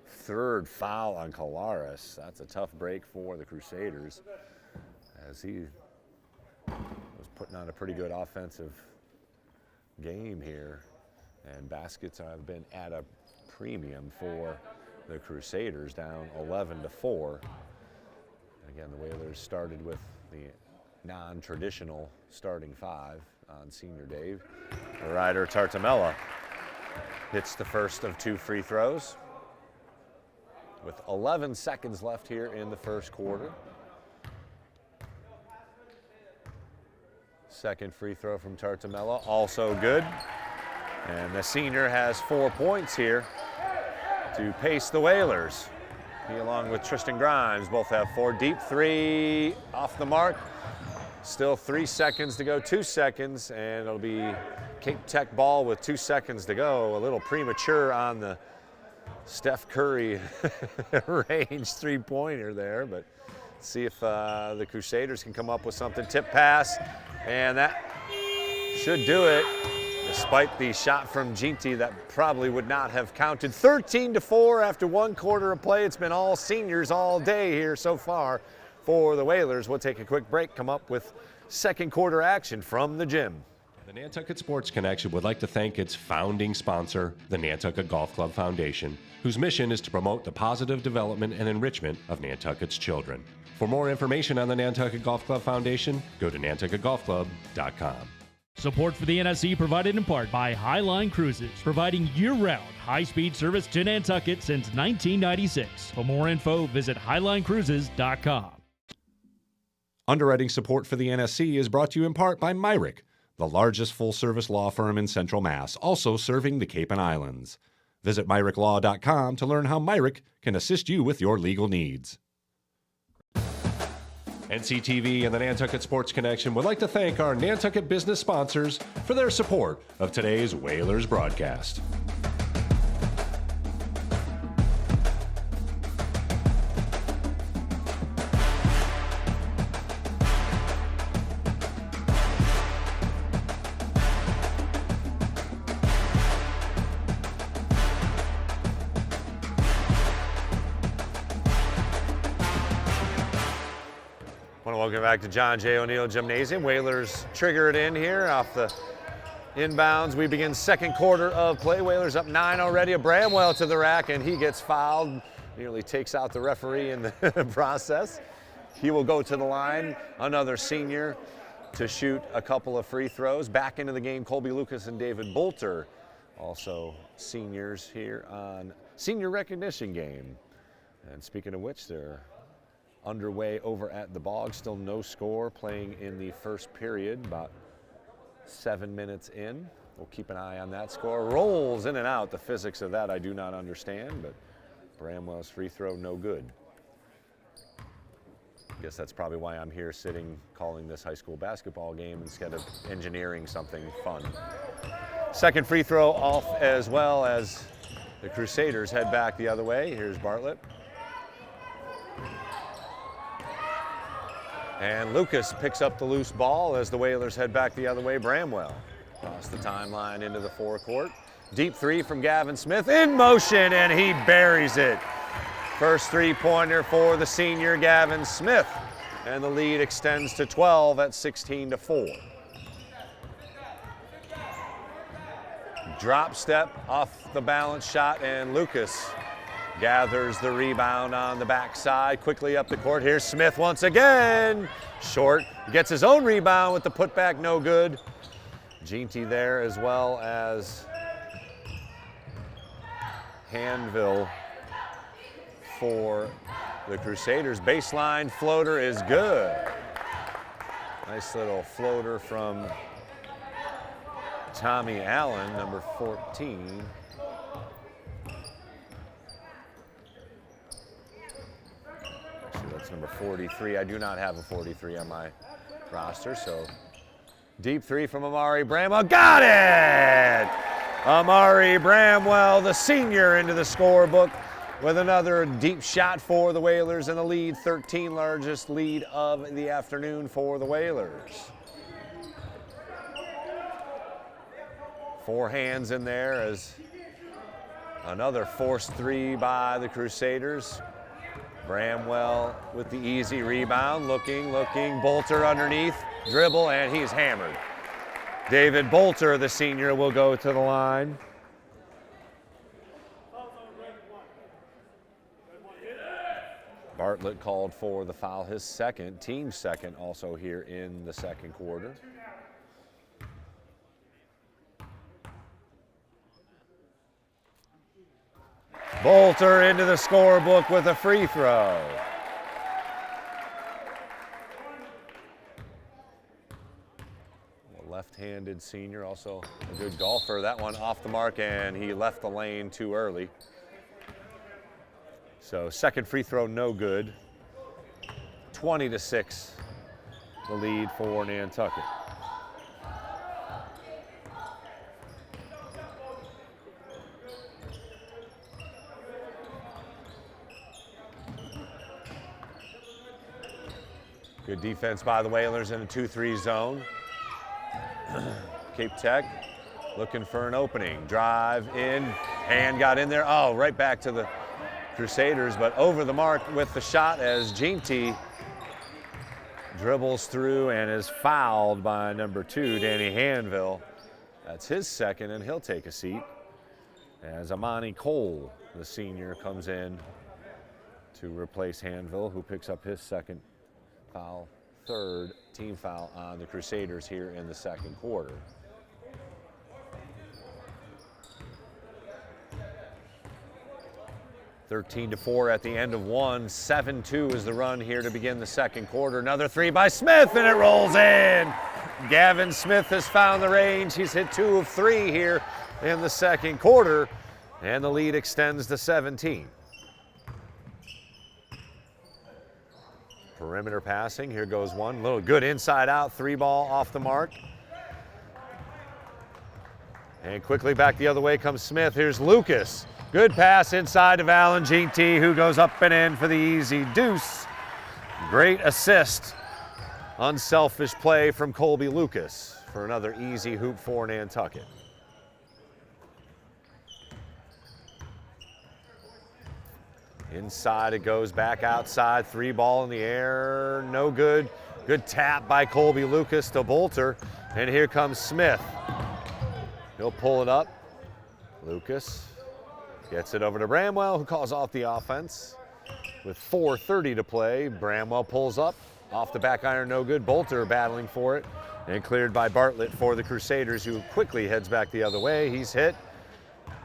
Third foul on Colares. That's a tough break for the Crusaders, as he was putting on a pretty good offensive game here. And baskets have been at a premium for the Crusaders, down 11-4. Again, the Whalers started with the non-traditional starting 5 on senior day. The rider Tartamella hits the first of 2 free throws with 11 seconds left here in the first quarter. Second free throw from Tartamella, also good. And the senior has 4 points here to pace the Whalers. He, along with Tristan Grimes, both have 4. Deep 3 off the mark. Still 3 seconds to go, 2 seconds, and it'll be Cape Tech ball with 2 seconds to go. A little premature on the Steph Curry range 3-pointer there, but see if the Crusaders can come up with something. Tip pass, and that should do it. Despite the shot from Ginty, that probably would not have counted. 13-4 after 1 quarter of play. It's been all seniors all day here so far for the Whalers. We'll take a quick break, come up with second quarter action from the gym. The Nantucket Sports Connection would like to thank its founding sponsor, the Nantucket Golf Club Foundation, whose mission is to promote the positive development and enrichment of Nantucket's children. For more information on the Nantucket Golf Club Foundation, go to nantucketgolfclub.com. Support for the NSC provided in part by Highline Cruises, providing year-round high-speed service to Nantucket since 1996. For more info, visit highlinecruises.com. Underwriting support for the NSC is brought to you in part by MIAA, the largest full-service law firm in Central Mass, also serving the Cape and Islands. Visit MIAALaw.com to learn how MIAA can assist you with your legal needs. NCTV and the Nantucket Sports Connection would like to thank our Nantucket business sponsors for their support of today's Whalers broadcast. Welcome back to John J. O'Neill Gymnasium. Whalers trigger it in here off the inbounds. We begin second quarter of play. Whalers up 9 already. A Bramwell to the rack, and he gets fouled. Nearly takes out the referee in the process. He will go to the line. Another senior to shoot a couple of free throws. Back into the game, Colby Lucas and David Bolter. Also seniors here on senior recognition game. And speaking of which, they're underway over at the Bog. Still no score, playing in the first period, about 7 minutes in. We'll keep an eye on that score. Rolls in and out. The physics of that I do not understand, but Bramwell's free throw no good. I guess that's probably why I'm here sitting calling this high school basketball game instead of engineering something fun. Second free throw off as well as the Crusaders head back the other way. Here's Bartlett. And Lucas picks up the loose ball as the Whalers head back the other way. Bramwell across the timeline into the forecourt. Deep three from Gavin Smith in motion, and he buries it. First three-pointer for the senior Gavin Smith, and the lead extends to 12 at 16-4. Drop step off the balance shot, and Lucas gathers the rebound on the backside, quickly up the court. Here's Smith once again. Short, gets his own rebound with the putback, no good. Ginty there, as well as Hanville for the Crusaders. Baseline floater is good. Nice little floater from Tommy Allen, number 14. That's number 43. I do not have a 43 on my roster, so deep three from Amari Bramwell. Got it! Amari Bramwell, the senior, into the scorebook with another deep shot for the Whalers, and the lead, 13, largest lead of the afternoon for the Whalers. Four hands in there as another forced three by the Crusaders. Bramwell with the easy rebound, looking, Bolter underneath, dribble, and he's hammered. David Bolter, the senior, will go to the line. Bartlett called for the foul, his second, team second, also here in the second quarter. Bolter into the scorebook with a free throw. A left-handed senior, also a good golfer. That one off the mark, and he left the lane too early. So second free throw, no good. 20-6, the lead for Nantucket. Good defense by the Whalers in a 2-3 zone. Cape Tech looking for an opening. Drive in, hand got in there. Oh, right back to the Crusaders, but over the mark with the shot as Ginty dribbles through and is fouled by number 2, Danny Hanville. That's his second, and he'll take a seat as Amani Cole, the senior, comes in to replace Hanville, who picks up his second foul, third team foul on the Crusaders here in the second quarter. (13-4) at the end of one. 7-2 is the run here to begin the second quarter. Another three by Smith, and it rolls in. Gavin Smith has found the range. He's hit 2 of 3 here in the second quarter, and the lead extends to 17. Perimeter passing. Here goes one. Little good inside out. 3-ball off the mark. And quickly back the other way comes Smith. Here's Lucas. Good pass inside to Valangiti, who goes up and in for the easy deuce. Great assist. Unselfish play from Colby Lucas for another easy hoop for Nantucket. Inside it goes, back outside, 3-ball in the air, no good. Good tap by Colby Lucas to Bolter, and here comes Smith. He'll pull it up. Lucas gets it over to Bramwell, who calls off the offense. With 4:30 to play, Bramwell pulls up, off the back iron, no good. Bolter battling for it, and cleared by Bartlett for the Crusaders, who quickly heads back the other way. He's hit.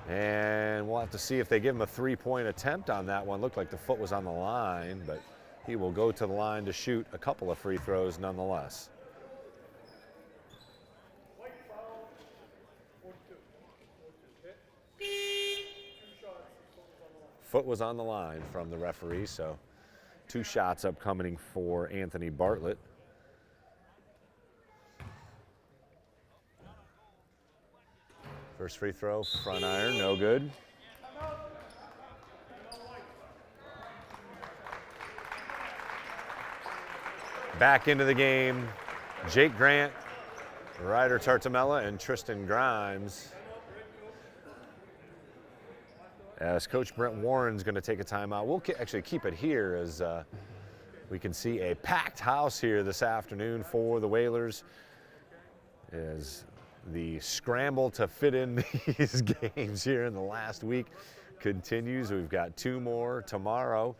And we'll have to see if they give him a 3-point attempt on that one. Looked like the foot was on the line, but he will go to the line to shoot a couple of free throws nonetheless. Foot was on the line from the referee, so 2 shots upcoming for Anthony Bartlett. First free throw, front iron, no good. Back into the game, Jake Grant, Ryder Tartamella, and Tristan Grimes. As Coach Brent Warren's going to take a timeout. We'll actually keep it here as we can see a packed house here this afternoon for the Whalers as the scramble to fit in these games here in the last week continues. We've got 2 more tomorrow,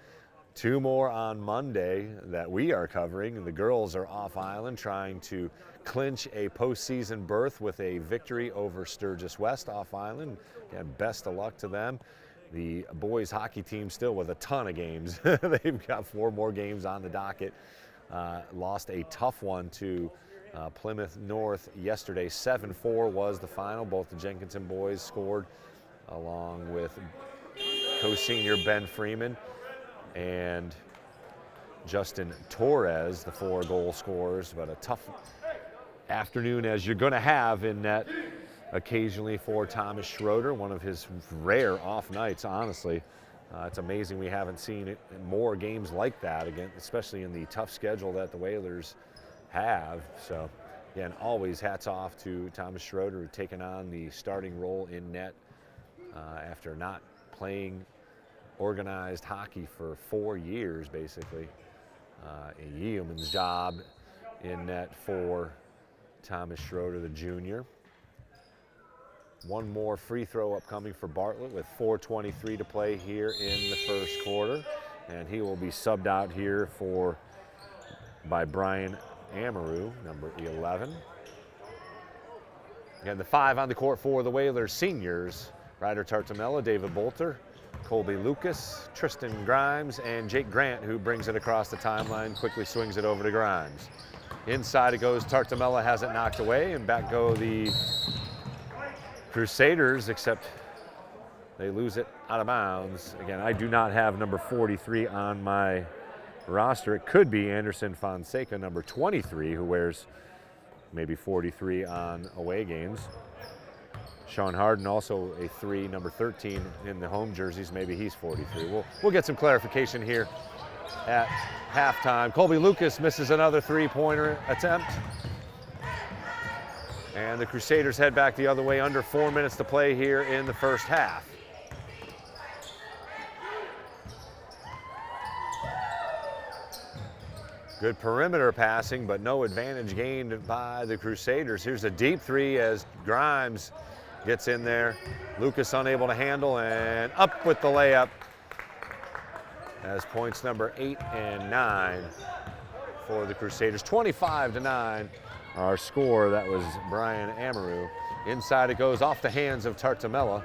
2 more on Monday that we are covering. The girls are off island trying to clinch a postseason berth with a victory over Sturgis West off island. Again, best of luck to them. The boys hockey team still with a ton of games. They've got 4 more games on the docket. Lost a tough one to Plymouth North yesterday. 7-4 was the final. Both the Jenkinson boys scored along with co-senior Ben Freeman and Justin Torres, the 4 goal scorers. But a tough afternoon as you're going to have in net occasionally for Thomas Schroeder, one of his rare off nights, honestly. It's amazing we haven't seen more games like that, again, especially in the tough schedule that the Whalers have. So, again, always hats off to Thomas Schroeder, who's taken on the starting role in net after not playing organized hockey for 4 years, basically. A yeoman's job in net for Thomas Schroeder, the junior. 1 more free throw upcoming for Bartlett with 4:23 to play here in the first quarter. And he will be subbed out here by Brian Amaru, number 11. Again, the 5 on the court for the Whalers seniors: Ryder Tartamella, David Bolter, Colby Lucas, Tristan Grimes, and Jake Grant, who brings it across the timeline, quickly swings it over to Grimes. Inside it goes, Tartamella has it knocked away, and back go the Crusaders, except they lose it out of bounds. Again, I do not have number 43 on my roster. It could be Anderson Fonseca, number 23, who wears maybe 43 on away games. Sean Harden, also a 3, number 13 in the home jerseys. Maybe he's 43. We'll get some clarification here at halftime. Colby Lucas misses another 3-pointer attempt. And the Crusaders head back the other way, under 4 minutes to play here in the first half. Good perimeter passing, but no advantage gained by the Crusaders. Here's a deep three as Grimes gets in there. Lucas unable to handle, and up with the layup as points number 8 and 9 for the Crusaders. 25-9, our score. That was Brian Amaru. Inside it goes off the hands of Tartamella.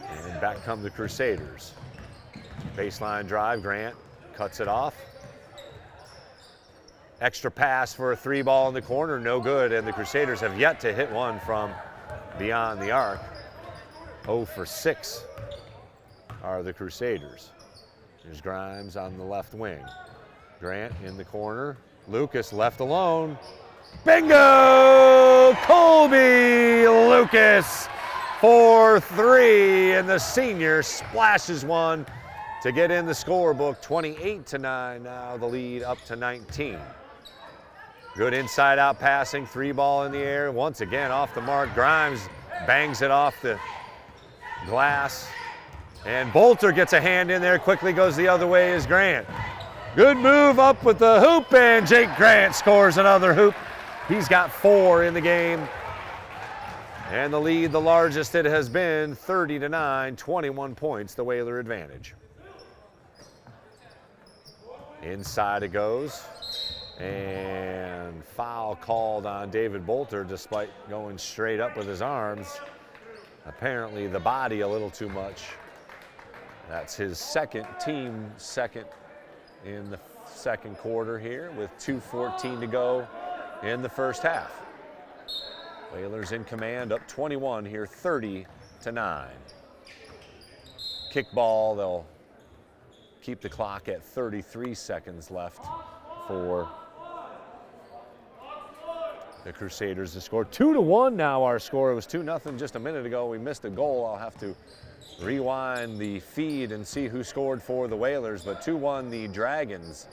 And back come the Crusaders. Baseline drive, Grant cuts it off. Extra pass for a three ball in the corner, no good, and the Crusaders have yet to hit one from beyond the arc. 0 for 6 are the Crusaders. Here's Grimes on the left wing. Grant in the corner. Lucas left alone. Bingo! Colby Lucas for 3, and the senior splashes one to get in the scorebook. 28-9, now the lead up to 19. Good inside out passing, three ball in the air. Once again off the mark, Grimes bangs it off the glass. And Bolter gets a hand in there, quickly goes the other way as Grant. Good move up with the hoop, and Jake Grant scores another hoop. He's got 4 in the game. And the lead, the largest it has been, 30-9, 21 points, the Whaler advantage. Inside it goes. And foul called on David Bolter despite going straight up with his arms. Apparently the body a little too much. That's his team second in the second quarter here with 2:14 to go in the first half. Whalers in command, up 21 here, 30-9. Kickball, they'll keep the clock at 33 seconds left for the Crusaders to score. 2-1 now our score. It was 2-0 just a minute ago. We missed a goal. I'll have to rewind the feed and see who scored for the Whalers, but 2-1 the Dragons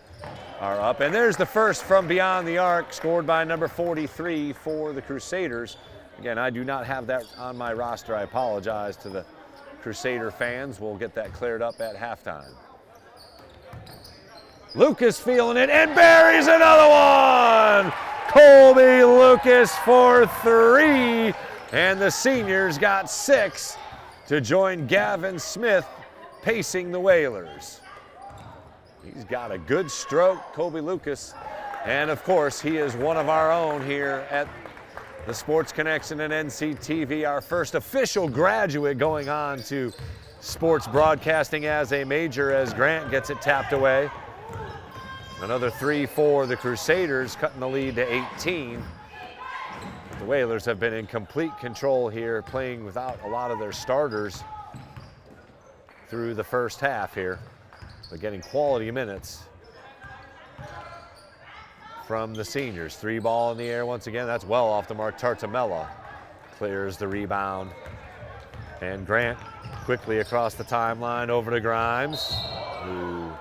are up. And there's the first from beyond the arc, scored by number 43 for the Crusaders. Again, I do not have that on my roster. I apologize to the Crusader fans. We'll get that cleared up at halftime. Lucas feeling it and buries another one! Colby Lucas for 3, and the seniors got 6 to join Gavin Smith pacing the Whalers. He's got a good stroke, Colby Lucas, and of course he is one of our own here at the Sports Connection and NCTV, our first official graduate going on to sports broadcasting as a major as Grant gets it tapped away. Another 3 for the Crusaders, cutting the lead to 18. The Whalers have been in complete control here, playing without a lot of their starters through the first half here, but getting quality minutes from the seniors. 3 ball in the air once again. That's well off the mark. Tartamella clears the rebound. And Grant quickly across the timeline over to Grimes, who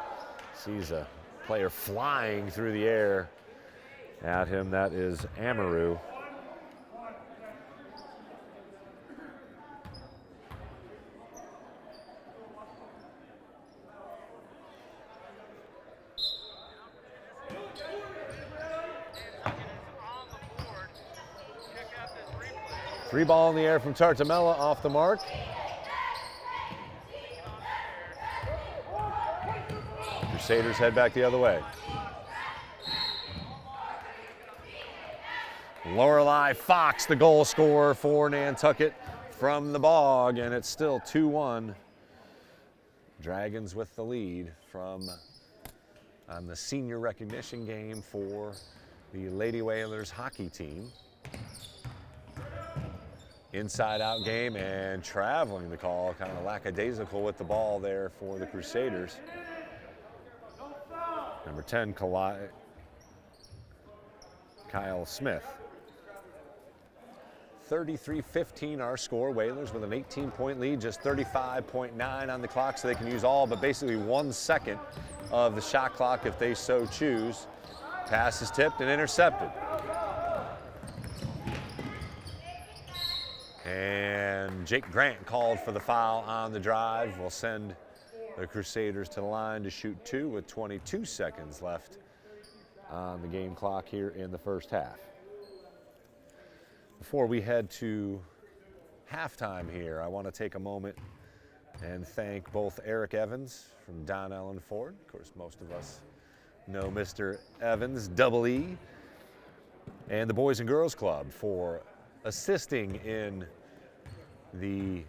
sees a player flying through the air at him. That is Amaru. Three ball in the air from Tartamella, off the mark. Crusaders head back the other way. Lorelei Fox, the goal scorer for Nantucket from the bog, and it's still 2-1. Dragons with the lead from on the senior recognition game for the Lady Whalers hockey team. Inside out game and traveling the call, kind of lackadaisical with the ball there for the Crusaders. Number 10, Kyle Smith. 33-15 our score. Whalers with an 18-point lead, just 35.9 on the clock, so they can use all but basically 1 second of the shot clock if they so choose. Pass is tipped and intercepted. And Jake Grant called for the foul on the drive. Will send the Crusaders to the line to shoot 2 with 22 seconds left on the game clock here in the first half. Before we head to halftime here, I want to take a moment and thank both Eric Evans from Don Ellen Ford. Of course, most of us know Mr. Evans, Double E, and the Boys and Girls Club for assisting in the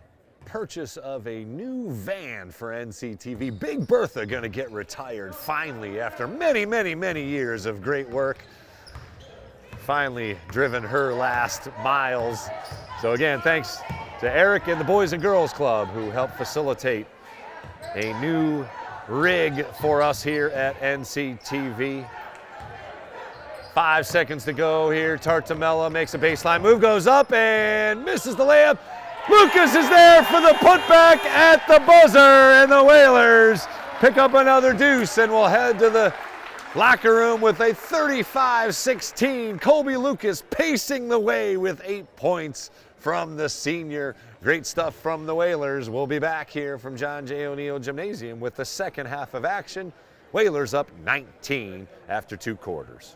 purchase of a new van for NCTV. Big Bertha going to get retired finally after many, many, many years of great work. Finally driven her last miles. So again, thanks to Eric and the Boys and Girls Club who helped facilitate a new rig for us here at NCTV. 5 seconds to go here. Tartamella makes a baseline move, goes up and misses the layup. Lucas is there for the putback at the buzzer, and the Whalers pick up another deuce and will head to the locker room with a 35-16. Colby Lucas pacing the way with 8 points from the senior. Great stuff from the Whalers. We'll be back here from John J. O'Neill Gymnasium with the second half of action. Whalers up 19 after 2 quarters.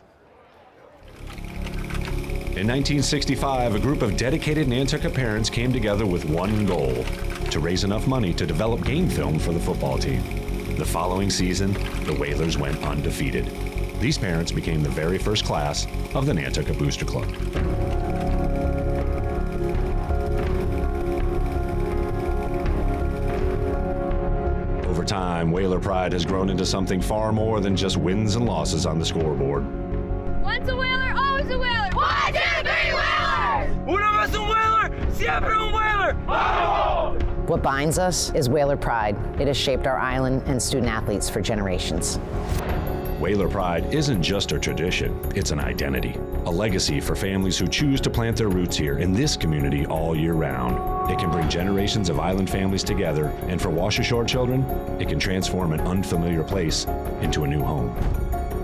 In 1965, a group of dedicated Nantucket parents came together with one goal: to raise enough money to develop game film for the football team. The following season, the Whalers went undefeated. These parents became the very first class of the Nantucket Booster Club. Over time, Whaler pride has grown into something far more than just wins and losses on the scoreboard. Once a Whaler, always a Whaler. 1, 2, 3 Whalers! Una vez un Whaler, siempre un Whaler. Vamos! What binds us is Whaler pride. It has shaped our island and student athletes for generations. Whaler pride isn't just a tradition, it's an identity, a legacy for families who choose to plant their roots here in this community all year round. It can bring generations of island families together, and for Wash Ashore children, it can transform an unfamiliar place into a new home.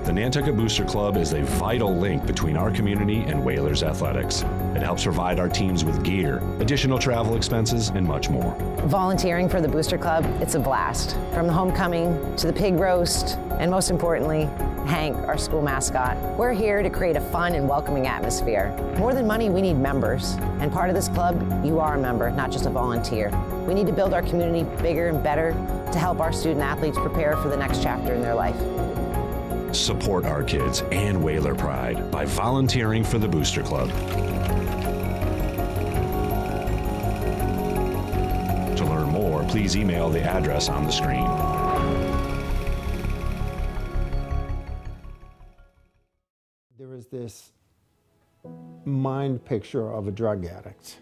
The Nantucket Booster Club is a vital link between our community and Whalers athletics. It helps provide our teams with gear, additional travel expenses, and much more. Volunteering for the Booster Club, it's a blast. From the homecoming to the pig roast, and most importantly, Hank, our school mascot. We're here to create a fun and welcoming atmosphere. More than money, we need members. And part of this club, you are a member, not just a volunteer. We need to build our community bigger and better to help our student athletes prepare for the next chapter in their life. Support our kids and Whaler pride by volunteering for the Booster Club. To learn more, please email the address on the screen. There is this mind picture of a drug addict.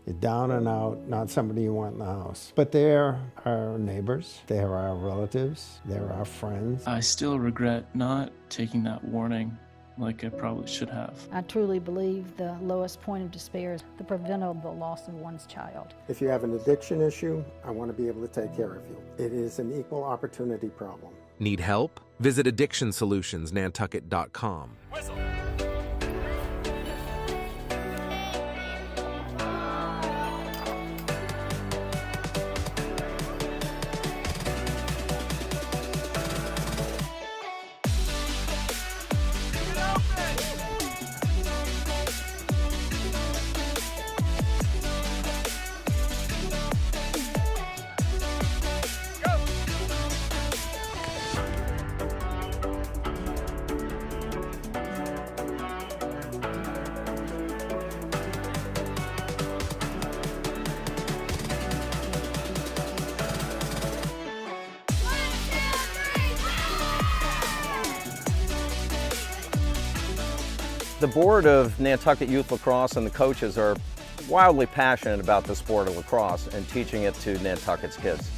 You're down and out, not somebody you want in the house. But they're our neighbors, they're our relatives, they're our friends. I still regret not taking that warning like I probably should have. I truly believe the lowest point of despair is the preventable loss of one's child. If you have an addiction issue, I want to be able to take care of you. It is an equal opportunity problem. Need help? Visit addictionsolutionsnantucket.com. The board of Nantucket Youth Lacrosse and the coaches are wildly passionate about the sport of lacrosse and teaching it to Nantucket's kids.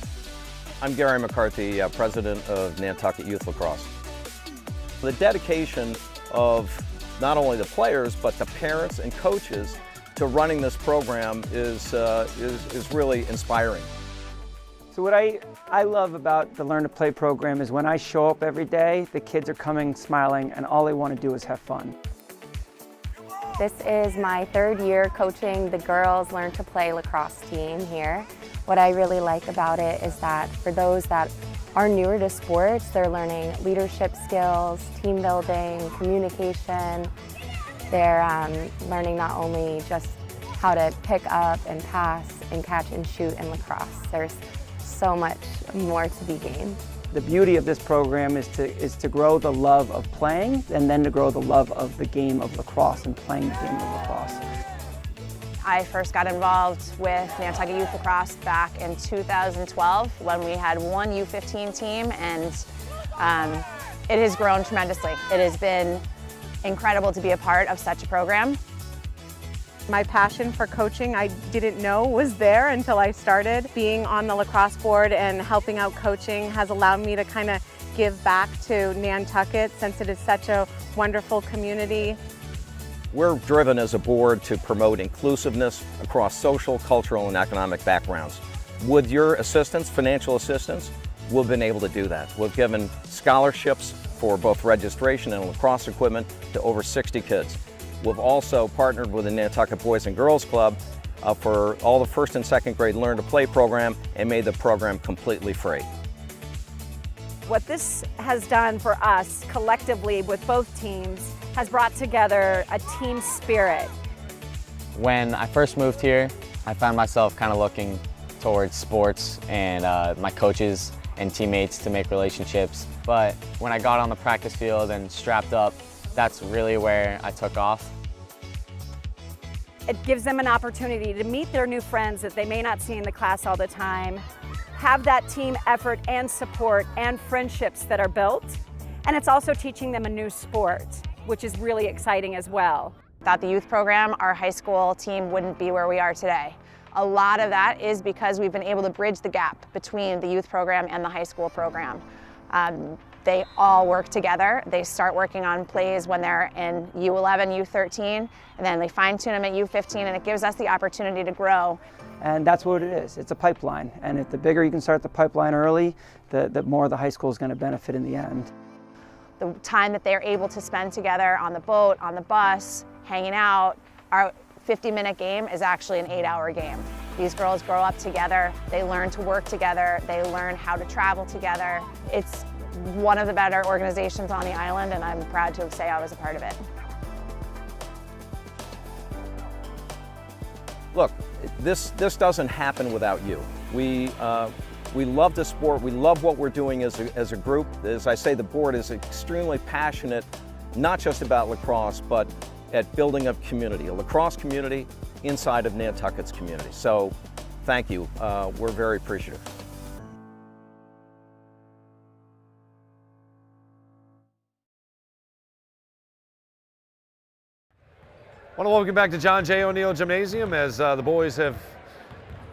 I'm Gary McCarthy, president of Nantucket Youth Lacrosse. The dedication of not only the players, but the parents and coaches to running this program is really inspiring. So what I love about the Learn to Play program is when I show up every day, the kids are coming smiling and all they want to do is have fun. This is my 3rd year coaching the girls Learn to Play lacrosse team here. What I really like about it is that for those that are newer to sports, they're learning leadership skills, team building, communication. They're learning not only just how to pick up and pass and catch and shoot in lacrosse. There's so much more to be gained. The beauty of this program is to grow the love of playing and then to grow the love of the game of lacrosse and playing the game of lacrosse. I first got involved with Nantucket Youth Lacrosse back in 2012 when we had one U15 team, and it has grown tremendously. It has been incredible to be a part of such a program. My passion for coaching I didn't know was there until I started. Being on the lacrosse board and helping out coaching has allowed me to kind of give back to Nantucket since it is such a wonderful community. We're driven as a board to promote inclusiveness across social, cultural, and economic backgrounds. With your assistance, financial assistance, we've been able to do that. We've given scholarships for both registration and lacrosse equipment to over 60 kids. We've also partnered with the Nantucket Boys and Girls Club for all the first and second grade Learn to Play program and made the program completely free. What this has done for us collectively with both teams has brought together a team spirit. When I first moved here, I found myself kind of looking towards sports and my coaches and teammates to make relationships. But when I got on the practice field and strapped up, that's really where I took off. It gives them an opportunity to meet their new friends that they may not see in the class all the time, have that team effort and support and friendships that are built. And it's also teaching them a new sport, which is really exciting as well. Without the youth program, our high school team wouldn't be where we are today. A lot of that is because we've been able to bridge the gap between the youth program and the high school program. They all work together. They start working on plays when they're in U11, U13, and then they fine-tune them at U15, and it gives us the opportunity to grow. And that's what it is. It's a pipeline. And if the bigger you can start the pipeline early, the more the high school is going to benefit in the end. The time that they're able to spend together on the boat, on the bus, hanging out, our 50-minute game is actually an 8-hour game. These girls grow up together, they learn to work together, they learn how to travel together. It's one of the better organizations on the island, and I'm proud to say I was a part of it. Look, this doesn't happen without you. We love the sport, we love what we're doing as a group. As I say, the board is extremely passionate, not just about lacrosse, but at building a community, a lacrosse community inside of Nantucket's community. So thank you, we're very appreciative. I want to welcome you back to John J. O'Neill Gymnasium as the boys have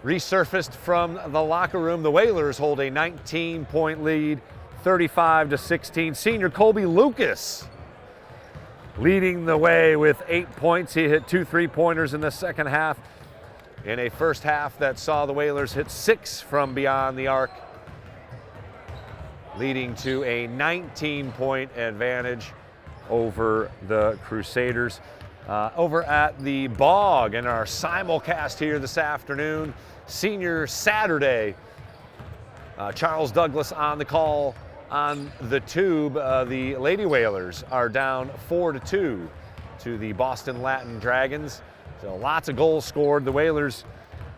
resurfaced from the locker room. The Whalers hold a 19-point lead, 35-16. Senior Colby Lucas leading the way with 8 points. He hit 2 3-pointers in the second half in a first half that saw the Whalers hit 6 from beyond the arc, leading to a 19-point advantage over the Crusaders. Over at the Bog in our simulcast here this afternoon, Senior Saturday. Charles Douglas on the call on the tube. The Lady Whalers are down 4-2 to the Boston Latin Dragons. So lots of goals scored. The Whalers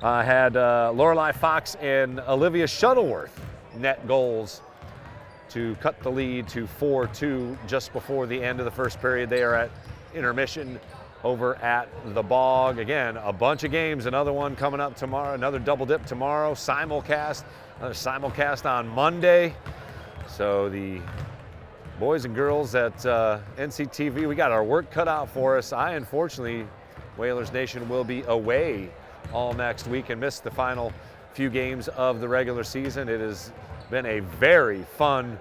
had Lorelei Fox and Olivia Shuttleworth net goals to cut the lead to 4-2 just before the end of the first period. They are at intermission over at the Bog. Again, a bunch of games, another one coming up tomorrow, another double dip tomorrow, simulcast, another simulcast on Monday. So the boys and girls at NCTV, we got our work cut out for us. I, unfortunately, Whalers Nation will be away all next week and miss the final few games of the regular season. It has been a very fun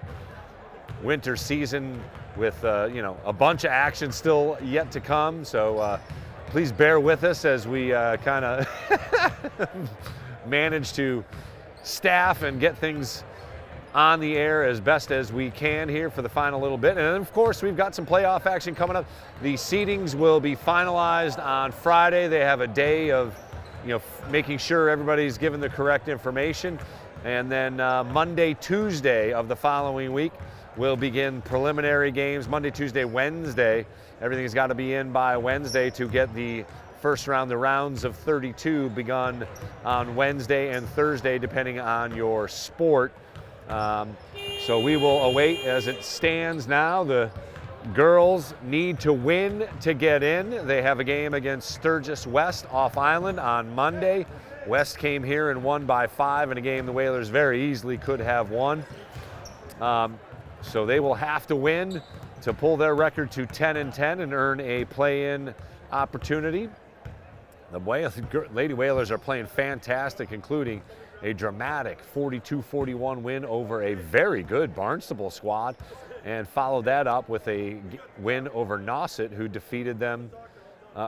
winter season with a bunch of action still yet to come. So please bear with us as we kind of manage to staff and get things on the air as best as we can here for the final little bit. And then, of course, we've got some playoff action coming up. The seedings will be finalized on Friday. They have a day of making sure everybody's given the correct information. And then Monday, Tuesday of the following week, we'll begin preliminary games. Monday, Tuesday, Wednesday. Everything's got to be in by Wednesday to get the first round. The rounds of 32 begun on Wednesday and Thursday, depending on your sport. So we will await. As it stands now, the girls need to win to get in. They have a game against Sturgis West off island on Monday. West came here and won by 5 in a game the Whalers very easily could have won. So they will have to win to pull their record to 10-10 and earn a play-in opportunity. The Lady Whalers are playing fantastic, including a dramatic 42-41 win over a very good Barnstable squad, and followed that up with a win over Nauset, who defeated them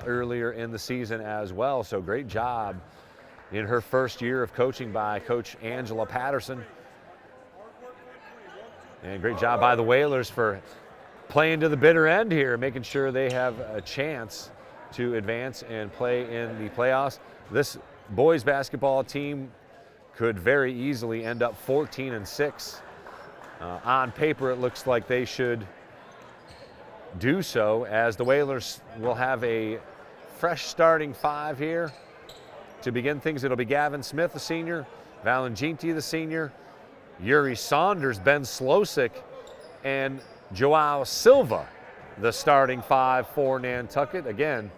earlier in the season as well. So great job in her first year of coaching by Coach Angela Patterson. And great job by the Whalers for playing to the bitter end here, making sure they have a chance to advance and play in the playoffs. This boys basketball team could very easily end up 14-6. On paper, it looks like they should do so, as the Whalers will have a fresh starting 5 here. To begin things, it'll be Gavin Smith, the senior, Valenginti, the senior, Yuri Saunders, Ben Slosick, and Joao Silva, the starting 5 for Nantucket. Again,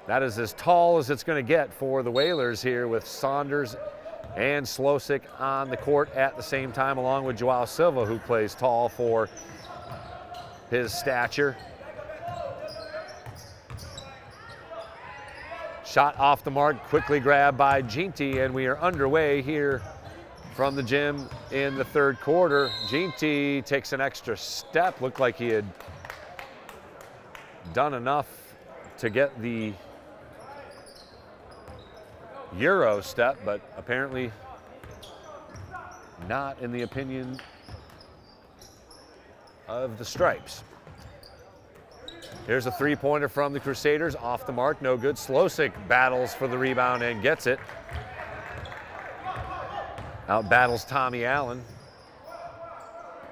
that is as tall as it's going to get for the Whalers here, with Saunders and Slosick on the court at the same time, along with Joao Silva, who plays tall for his stature. Shot off the mark, quickly grabbed by Ginty, and we are underway here from the gym in the third quarter. Ginty takes an extra step. Looked like he had done enough to get the Euro step, but apparently not in the opinion of the Stripes. Here's a three-pointer from the Crusaders, off the mark, no good. Slosick battles for the rebound and gets it. Out battles Tommy Allen.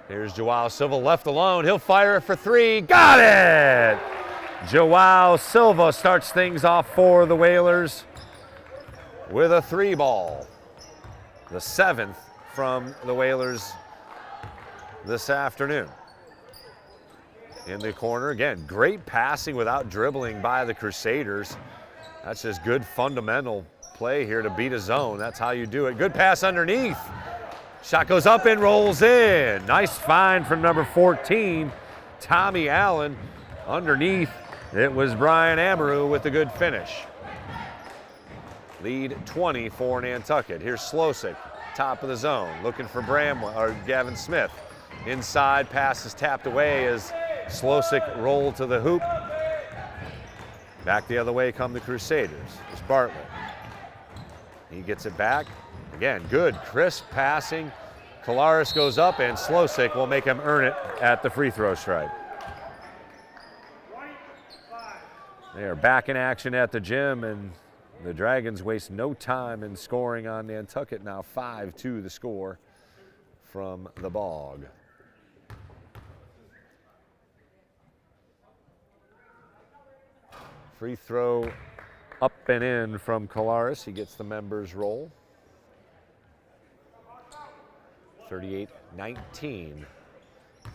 Here's Joao Silva left alone. He'll fire it for 3. Got it! Joao Silva starts things off for the Whalers with a 3-ball. The 7th from the Whalers this afternoon. In the corner, again, great passing without dribbling by the Crusaders. That's just good fundamental play here to beat a zone. That's how you do it. Good pass underneath. Shot goes up and rolls in. Nice find from number 14, Tommy Allen. Underneath, it was Brian Amaru with a good finish. Lead 20 for Nantucket. Here's Slosick, top of the zone, looking for Gavin Smith. Inside, pass is tapped away as Slosick rolled to the hoop. Back the other way come the Crusaders. It's Bartlett. He gets it back. Again, good, crisp passing. Kolaris goes up, and Slosick will make him earn it at the free throw stripe. They are back in action at the gym, and the Dragons waste no time in scoring on Nantucket. Now 5-2 the score from the Bog. Free throw up and in from Kolaris. He gets the members roll. 38-19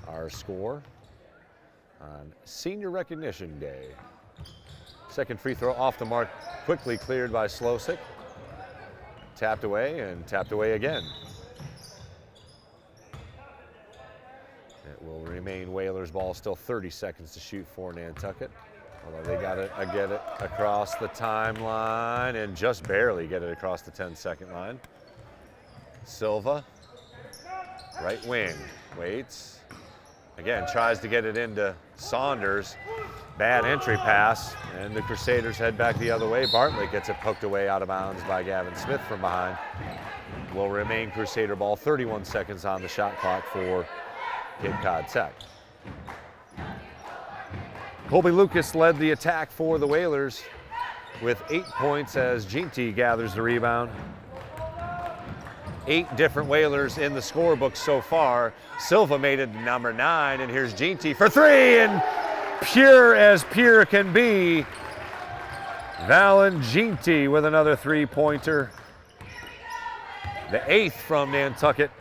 our score on Senior Recognition Day. Second free throw off the mark, quickly cleared by Slosick. Tapped away and tapped away again. It will remain Whalers ball, still 30 seconds to shoot for Nantucket. Although they got to get it across the timeline and just barely get it across the 10-second line. Silva, right wing, waits. Again, tries to get it into Saunders. Bad entry pass, and the Crusaders head back the other way. Bartlett gets it poked away out of bounds by Gavin Smith from behind. Will remain Crusader ball, 31 seconds on the shot clock for Cape Cod Tech. Colby Lucas led the attack for the Whalers. with 8 points as Ginty gathers the rebound. 8 different Whalers in the scorebook so far. Silva made it to number 9, and here's Ginty for 3, and pure as pure can be. Valen Ginty with another 3-pointer. The 8th from Nantucket.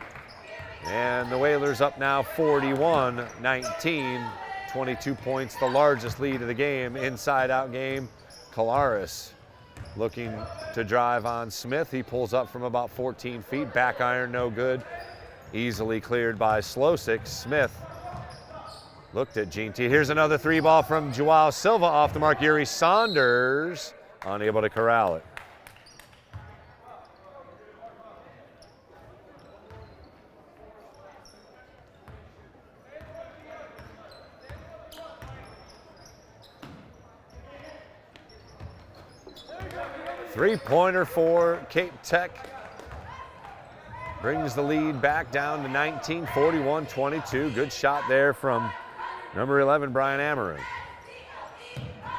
And the Whalers up now 41-19. 22 points, the largest lead of the game. Inside-out game. Kolaris looking to drive on Smith. He pulls up from about 14 feet. Back iron, no good. Easily cleared by Slosick. Smith looked at Ginty. Here's another 3-ball from Joao Silva off the mark. Yuri Saunders unable to corral it. Three-pointer for Cape Tech. Brings the lead back down to 19, 41-22. Good shot there from number 11, Brian Amaru.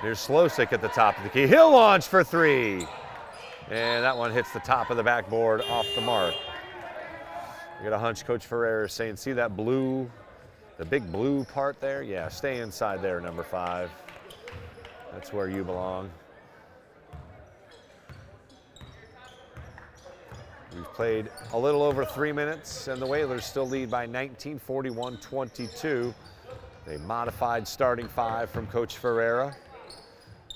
Here's Slosick at the top of the key. He'll launch for 3. And that one hits the top of the backboard off the mark. I got a hunch Coach Ferreira is saying, see that blue, the big blue part there? Yeah, stay inside there, number 5. That's where you belong. We've played a little over 3 minutes, and the Whalers still lead by 19, 41-22. A modified starting 5 from Coach Ferreira,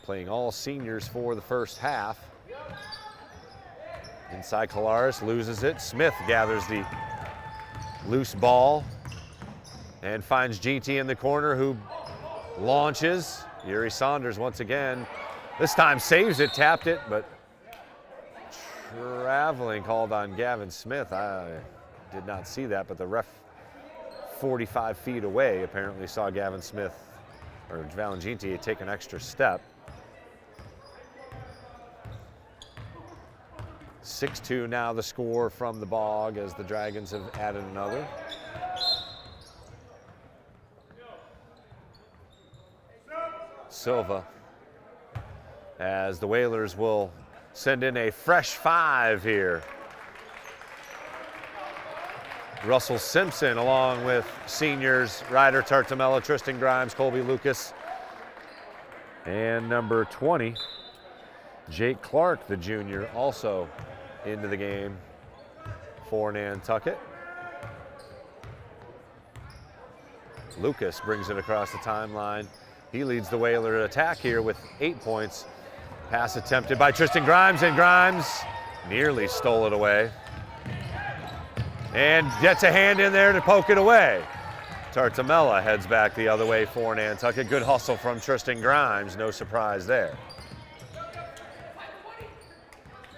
playing all seniors for the first half. Inside Kolaris, loses it. Smith gathers the loose ball and finds Ginty in the corner, who launches. Yuri Saunders once again, this time saves it, tapped it, but traveling called on Gavin Smith. I did not see that, but the ref 45 feet away apparently saw Gavin Smith, or Valen Ginty, take an extra step. 6-2 now the score from the Bog as the Dragons have added another. Silva, as the Whalers will send in a fresh 5 here. Russell Simpson along with seniors Ryder Tartamella, Tristan Grimes, Colby Lucas, and number 20, Jake Clark, the junior, also into the game for Nantucket. Lucas brings it across the timeline. He leads the Whaler attack here with 8 points. Pass attempted by Tristan Grimes, and Grimes nearly stole it away. And gets a hand in there to poke it away. Tartamella heads back the other way for Nantucket. Good hustle from Tristan Grimes, no surprise there.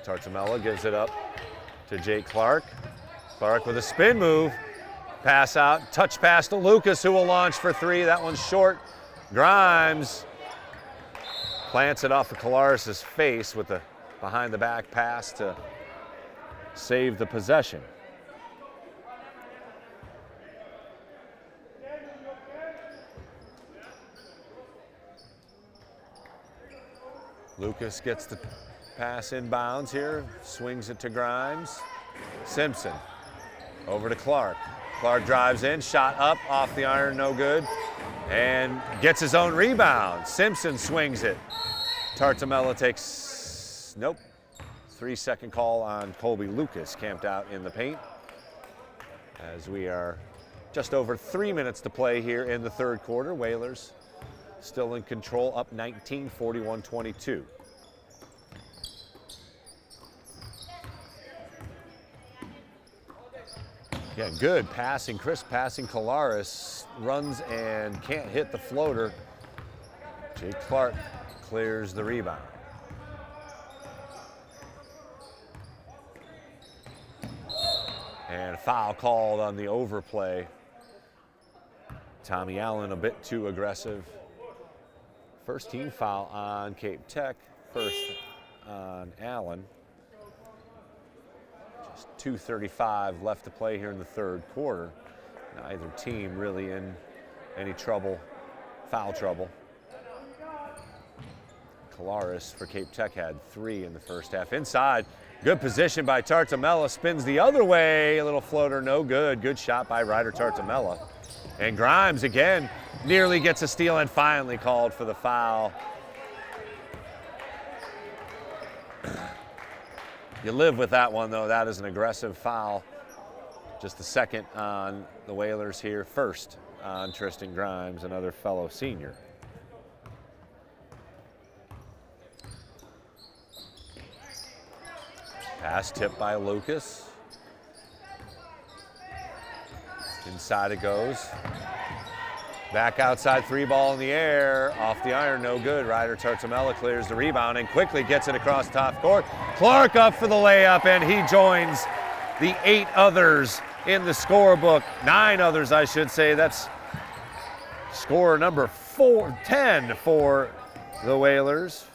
Tartamella gives it up to Jake Clark. Clark with a spin move. Pass out, touch pass to Lucas, who will launch for 3. That one's short. Grimes plants it off of Kolaris' face with a behind the back pass to save the possession. Lucas gets the pass inbounds here, swings it to Grimes. Simpson over to Clark. Clark drives in, shot up off the iron, no good, and gets his own rebound. Simpson swings it. Tartamella takes, nope, 3-second call on Colby Lucas, camped out in the paint. As we are just over 3 minutes to play here in the third quarter. Whalers still in control, up 19, 41-22. Yeah, good passing, crisp passing. Kolaris runs and can't hit the floater. Jake Clark clears the rebound. And a foul called on the overplay. Tommy Allen a bit too aggressive. First team foul on Cape Tech, first on Allen. Just 2:35 left to play here in the third quarter. Neither team really in any trouble, foul trouble. Colares for Cape Tech had 3 in the first half. Inside, good position by Tartamella, spins the other way, a little floater, no good. Good shot by Ryder Tartamella. And Grimes again nearly gets a steal and finally called for the foul. You live with that one though, that is an aggressive foul. Just the second on the Whalers here, first on Tristan Grimes, another fellow senior. Pass tipped by Lucas. Inside it goes. Back outside, 3 ball in the air. Off the iron, no good. Ryder Tartamella clears the rebound and quickly gets it across top court. Clark up for the layup, and he joins the 8 others in the scorebook. 9 others, I should say. That's score number 10 for the Whalers.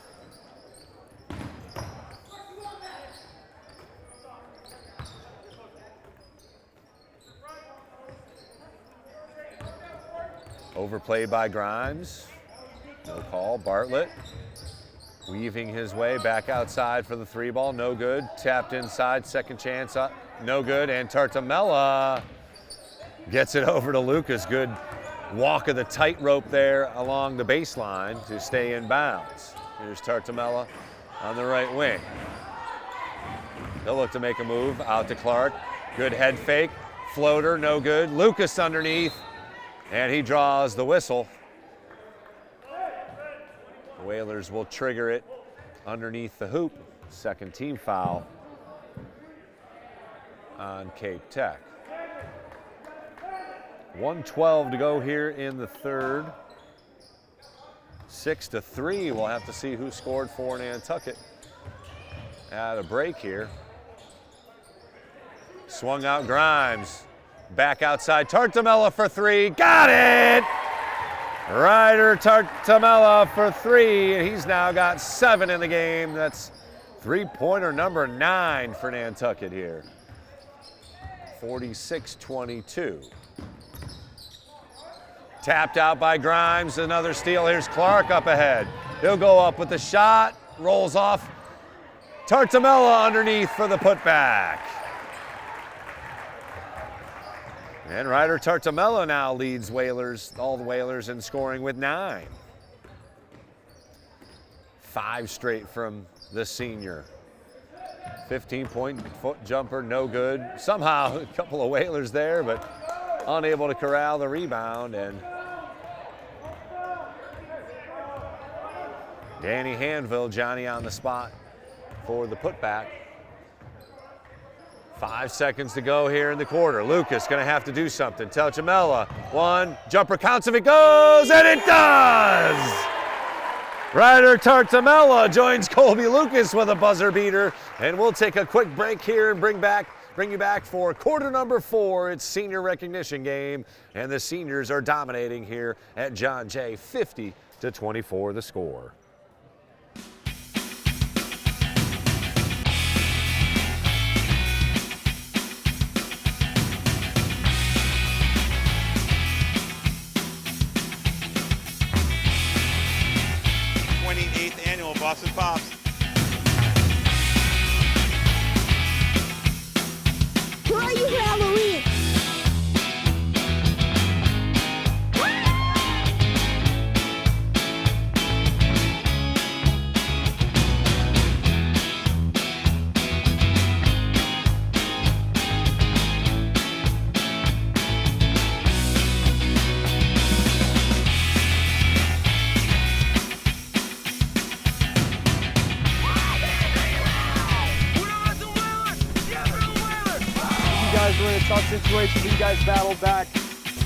Overplayed by Grimes. No call. Bartlett weaving his way back outside for the 3 ball. No good. Tapped inside. Second chance. No good. And Tartamella gets it over to Lucas. Good walk of the tightrope there along the baseline to stay in bounds. Here's Tartamella on the right wing. He'll look to make a move. Out to Clark. Good head fake. Floater. No good. Lucas underneath. And he draws the whistle. The Whalers will trigger it underneath the hoop. Second team foul on Cape Tech. 1:12 to go here in the third. 6-3. We'll have to see who scored for Nantucket at a break here. Swung out Grimes. Back outside, Tartamella for 3, got it! Ryder Tartamella for 3, he's now got 7 in the game. That's 3-pointer number 9 for Nantucket here. 46-22. Tapped out by Grimes, another steal. Here's Clark up ahead. He'll go up with the shot, rolls off. Tartamella underneath for the putback. And Ryder Tartamella now leads Whalers, all the Whalers in scoring with 9. 5 straight from the senior. 15-point foot jumper, no good. Somehow a couple of Whalers there, but unable to corral the rebound. And Danny Hanville, Johnny on the spot for the putback. 5 seconds to go here in the quarter. Lucas gonna have to do something. Tartamella, 1, jumper counts if it goes, and it does! Ryder Tartamella joins Colby Lucas with a buzzer beater, and we'll take a quick break here and bring you back for quarter number 4. It's senior recognition game, and the seniors are dominating here at John Jay, 50-24 the score. Boston Pops. Who are you for Halloween? We're in a tough situation, but you guys battled back.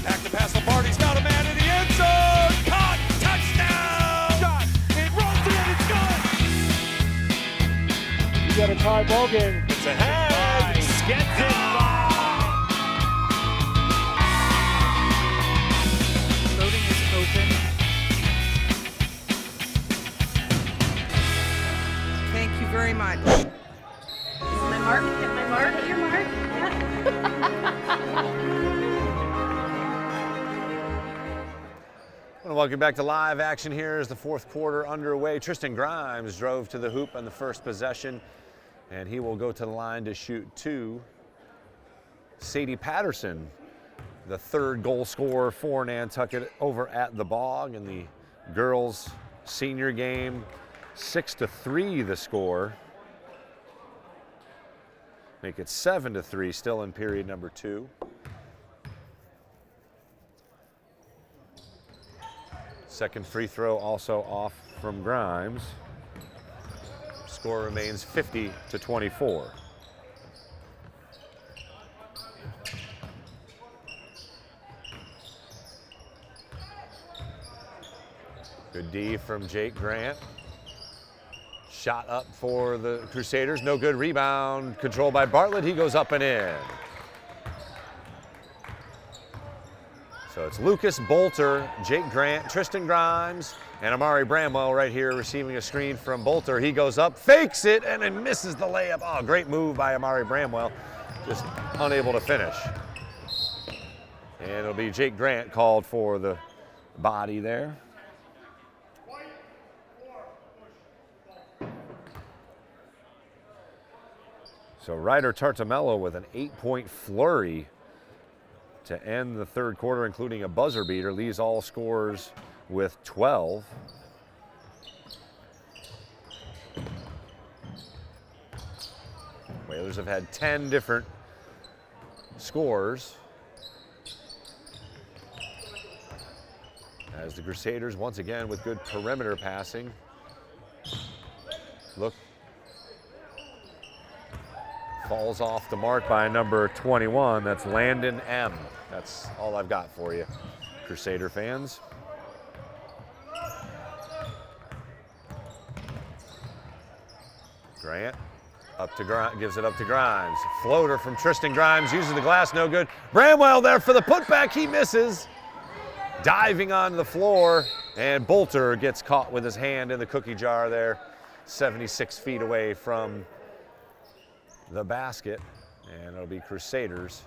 Back to pass, Lombardi's got a man in the end zone. Caught, touchdown! Shot, it rolls in, it's good. You got a tie ball game. It's ahead. Gets it. Voting is open. Thank you very much. My mark, hit my mark, hit your mark. I want to Welcome back to live action here as the fourth quarter underway. Tristan Grimes drove to the hoop on the first possession, and he will go to the line to shoot two. Sadie Patterson, the third goal scorer for Nantucket over at the Bog in the girls' senior game. 6-3 the score. Make it 7-3 still in period number 2. Second free throw also off from Grimes. Score remains 50-24. Good D from Jake Grant. Shot up for the Crusaders, no good. Rebound controlled by Bartlett. He goes up and in. So it's Lucas Bolter, Jake Grant, Tristan Grimes, and Amari Bramwell right here receiving a screen from Bolter. He goes up, fakes it, and then misses the layup. Oh, great move by Amari Bramwell, just unable to finish. And it'll be Jake Grant called for the body there. So Ryder Tartamello with an 8-point flurry to end the third quarter, including a buzzer beater, leads all scorers with 12. Whalers have had 10 different scores, as the Crusaders once again with good perimeter passing. Look. Falls off the mark by number 21. That's Landon M. That's all I've got for you, Crusader fans. Grant up to gives it up to Grimes. Floater from Tristan Grimes, uses the glass, no good. Bramwell there for the putback, he misses. Diving on the floor, and Bolter gets caught with his hand in the cookie jar there, 76 feet away from the basket, and it'll be Crusaders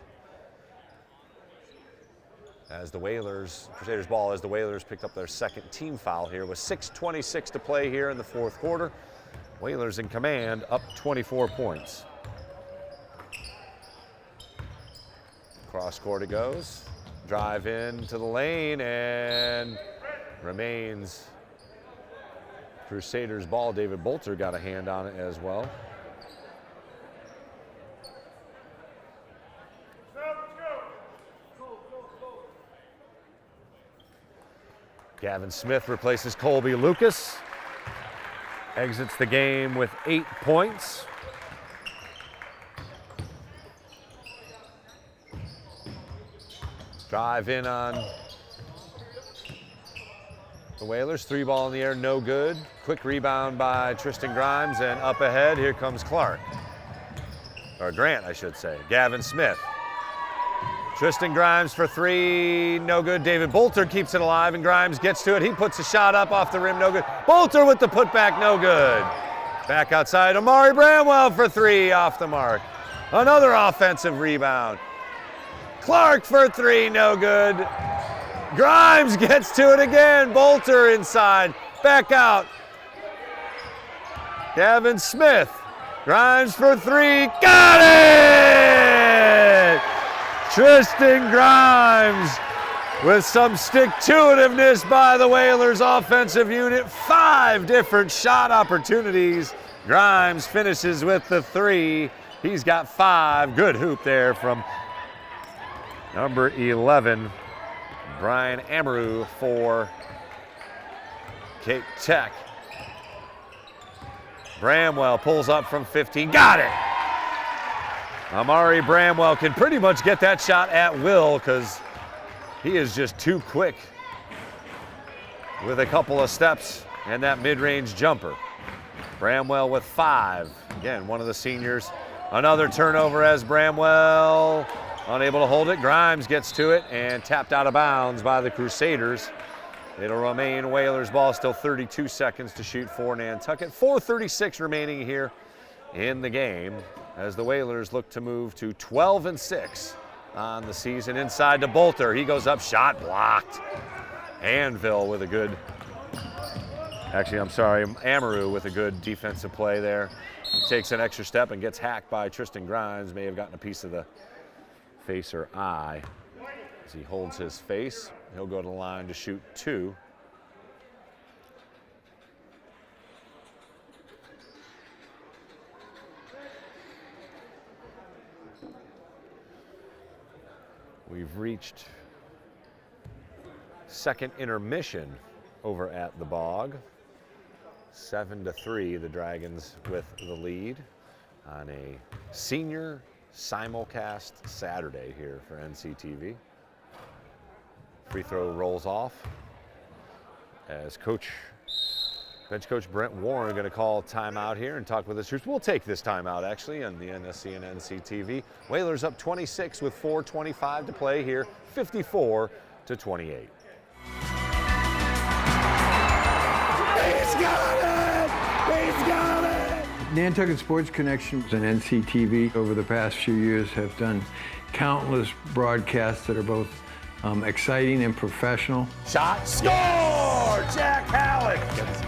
as the Crusaders ball as the Whalers picked up their second team foul here with 6:26 to play here in the fourth quarter. Whalers in command, up 24 points. Cross court it goes. Drive into the lane and remains Crusaders ball. David Bolter got a hand on it as well. Gavin Smith replaces Colby Lucas. Exits the game with 8 points. Drive in on the Whalers. 3 ball in the air, no good. Quick rebound by Tristan Grimes, and up ahead, here comes Clark. Or Grant, I should say. Gavin Smith. Tristan Grimes for 3, no good. David Bolter keeps it alive, and Grimes gets to it. He puts a shot up off the rim, no good. Bolter with the putback, no good. Back outside, Amari Bramwell for 3, off the mark. Another offensive rebound. Clark for 3, no good. Grimes gets to it again. Bolter inside, back out. Gavin Smith. Grimes for 3, got it! Tristan Grimes with some stick-to-itiveness by the Whalers offensive unit. 5 different shot opportunities. Grimes finishes with the 3. He's got 5. Good hoop there from number 11, Brian Amaru for Cape Tech. Bramwell pulls up from 15, got it! Amari Bramwell can pretty much get that shot at will because he is just too quick with a couple of steps and that mid-range jumper. Bramwell with 5. Again, one of the seniors. Another turnover as Bramwell unable to hold it. Grimes gets to it and tapped out of bounds by the Crusaders. It'll remain Whalers ball, still 32 seconds to shoot for Nantucket. 4:36 remaining here in the game as the Whalers look to move to 12-6 on the season. Inside to Bolter, he goes up, shot blocked. Anvil with a good, actually, I'm sorry, Amaru with a good defensive play there. He takes an extra step and gets hacked by Tristan Grimes. May have gotten a piece of the face or eye. As he holds his face, he'll go to the line to shoot 2. We've reached second intermission over at the Bog. 7-3, the Dragons with the lead on a senior simulcast Saturday here for NCTV. Free throw rolls off as bench coach Brent Warren going to call timeout here and talk with us. We'll take this timeout actually on the NSC and NCTV. Whalers up 26 with 4:25 to play here, 54-28. He's got it! He's got it! Nantucket Sports Connection and NCTV over the past few years have done countless broadcasts that are both exciting and professional. Shot, score! Jack Halleck!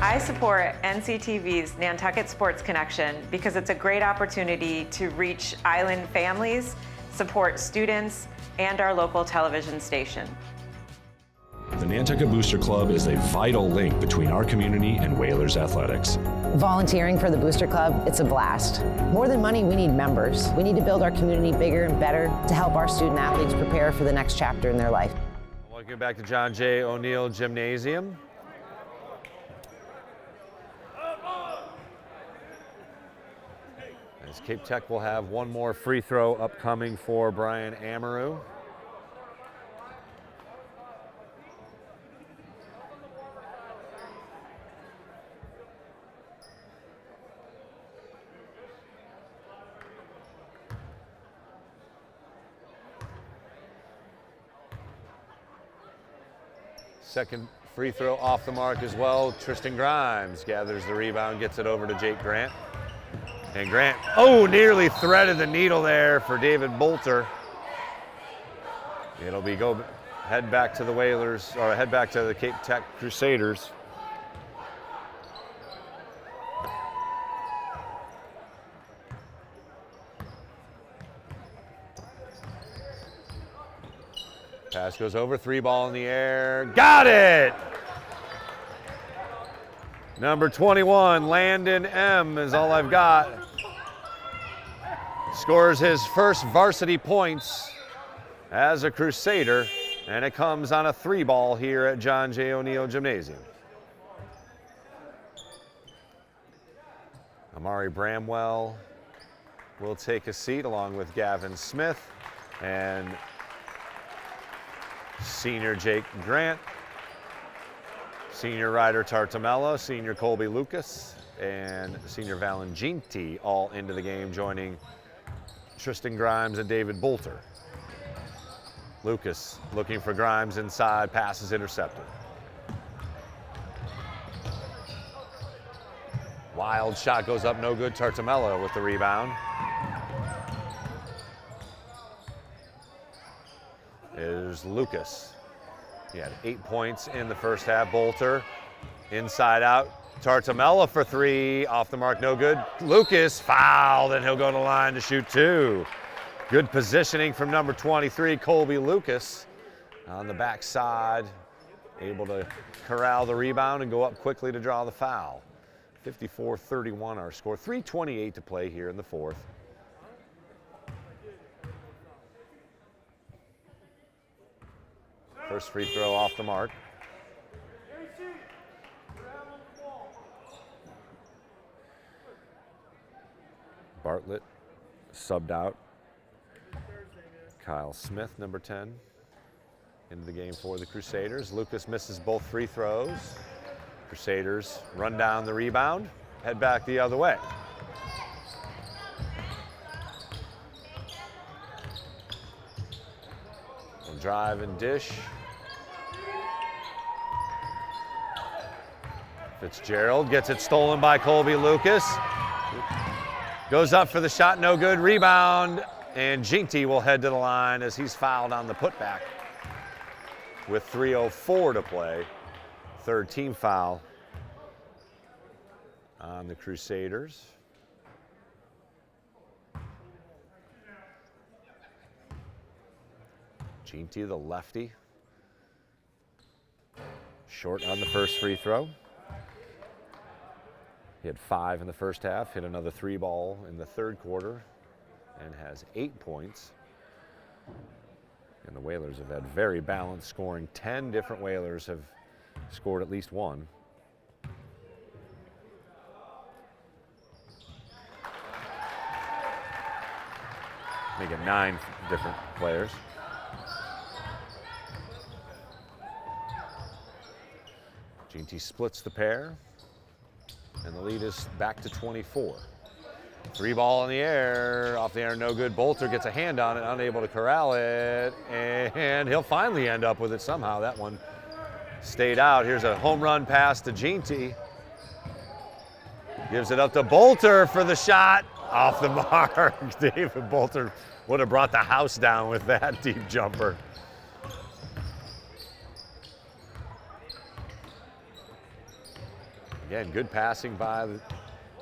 I support NCTV's Nantucket Sports Connection because it's a great opportunity to reach island families, support students, and our local television station. The Nantucket Booster Club is a vital link between our community and Whalers athletics. Volunteering for the Booster Club, it's a blast. More than money, we need members. We need to build our community bigger and better to help our student athletes prepare for the next chapter in their life. Welcome back to John J. O'Neill Gymnasium. As Cape Tech will have one more free throw upcoming for Brian Amaru. Second free throw off the mark as well. Tristan Grimes gathers the rebound, gets it over to Jake Grant. And Grant, nearly threaded the needle there for David Bolter. It'll be head back to the Whalers, or head back to the Cape Tech Crusaders. Pass goes over, 3 ball in the air. Got it! Number 21, Landon M. is all I've got. Scores his first varsity points as a Crusader, and it comes on a 3 ball here at John J. O'Neill Gymnasium. Amari Bramwell will take a seat along with Gavin Smith and senior Jake Grant, senior Ryder Tartamella, senior Colby Lucas, and senior Valenginti all into the game, joining Tristan Grimes and David Bolter. Lucas looking for Grimes inside, pass is intercepted. Wild shot goes up, no good. Tartamella with the rebound. Is Lucas. He had 8 points in the first half. Bolter inside out. Tartamella for 3, off the mark, no good. Lucas fouled, and he'll go to the line to shoot 2. Good positioning from number 23, Colby Lucas, on the backside, able to corral the rebound and go up quickly to draw the foul. 54-31 our score. 3:28 to play here in the fourth. First free throw off the mark. Bartlett subbed out. Kyle Smith, number 10, into the game for the Crusaders. Lucas misses both free throws. Crusaders run down the rebound, head back the other way. We'll drive and dish. Fitzgerald gets it stolen by Colby Lucas. Goes up for the shot, no good. Rebound, and Ginty will head to the line as he's fouled on the putback. with 3:04 to play. Third team foul on the Crusaders. Ginty, the lefty. Short on the first free throw. He had 5 in the first half, hit another 3 ball in the third quarter, and has 8 points. And the Whalers have had very balanced scoring. 10 different Whalers have scored at least one. Make it 9 different players. Ginty splits the pair, and the lead is back to 24. 3 ball in the air, off the air, no good. Bolter gets a hand on it, unable to corral it, and he'll finally end up with it somehow. That one stayed out. Here's a home run pass to Ginty. Gives it up to Bolter for the shot. Off the mark. David Bolter would have brought the house down with that deep jumper. Again, good passing by the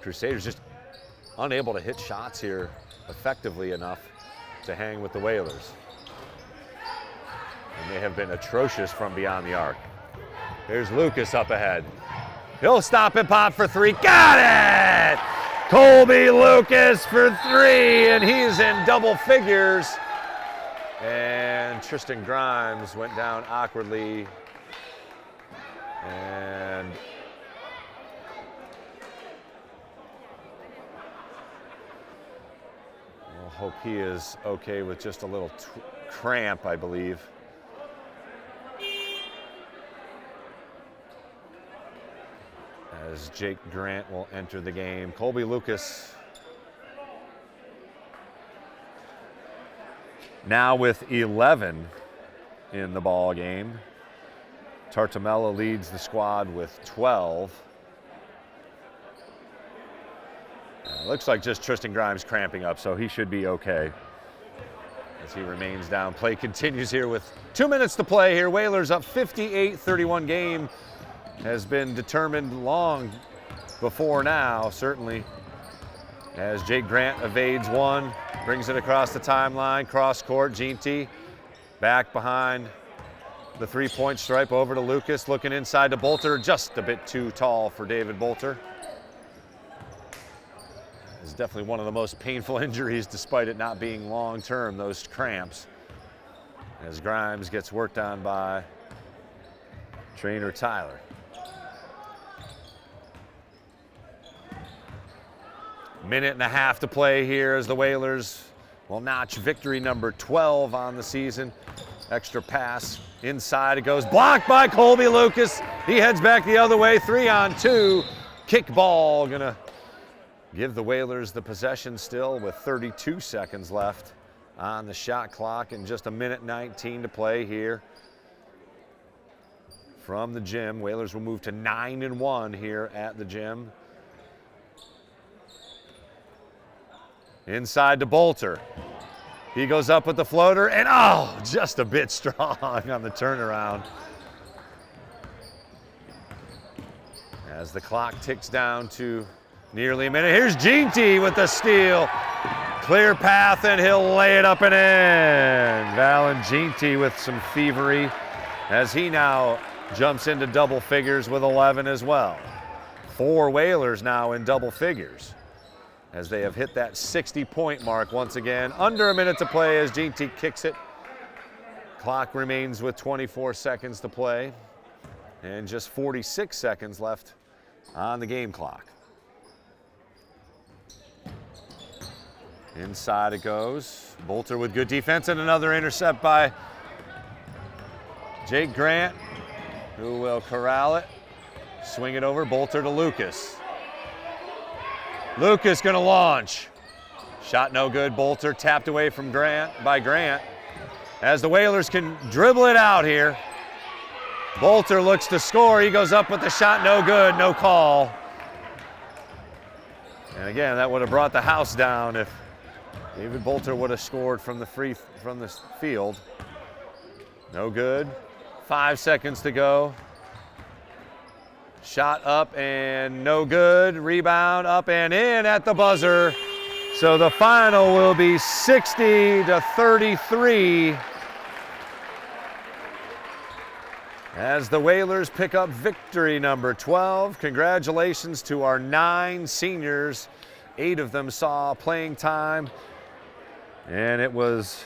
Crusaders, just unable to hit shots here effectively enough to hang with the Whalers. And they have been atrocious from beyond the arc. There's Lucas up ahead. He'll stop and pop for 3. Got it! Colby Lucas for 3, and he's in double figures. And Tristan Grimes went down awkwardly. And we'll hope he is okay with just a little cramp, I believe. As Jake Grant will enter the game. Colby Lucas now with 11 in the ball game. Tartamella leads the squad with 12. Looks like just Tristan Grimes cramping up, so he should be okay as he remains down. Play continues here with 2 minutes to play here. Whalers up 58-31. Game has been determined long before now, certainly, as Jake Grant evades one, brings it across the timeline, cross court. Ginty back behind the 3-point stripe, over to Lucas, looking inside to Bolter, just a bit too tall for David Bolter. It's definitely one of the most painful injuries, despite it not being long-term, those cramps, as Grimes gets worked on by trainer Tyler. Minute and a half to play here as the Whalers will notch victory number 12 on the season. Extra pass inside, it goes, blocked by Colby Lucas. He heads back the other way, 3-on-2. Kick ball, gonna give the Whalers the possession still with 32 seconds left on the shot clock and just 1:19 to play here from the gym. Whalers will move to 9-1 here at the gym. Inside to Bolter. He goes up with the floater, and oh, just a bit strong on the turnaround. As the clock ticks down to nearly a minute. Here's Ginty with the steal. Clear path, and he'll lay it up and in. Valen Ginty with some thievery as he now jumps into double figures with 11 as well. 4 Whalers now in double figures, as they have hit that 60-point mark once again. Under a minute to play as Ginty kicks it. Clock remains with 24 seconds to play and just 46 seconds left on the game clock. Inside it goes. Bolter with good defense and another intercept by Jake Grant, who will corral it. Swing it over, Bolter to Lucas. Lucas gonna launch. Shot no good. Bolter tapped away from Grant as the Whalers can dribble it out here. Bolter looks to score. He goes up with the shot, no good, no call. And again, that would have brought the house down if David Bolter would have scored from the field. No good. 5 seconds to go. Shot up and no good. Rebound up and in at the buzzer. So the final will be 60-33 as the Whalers pick up victory number 12. Congratulations to our 9 seniors. 8 of them saw playing time, and it was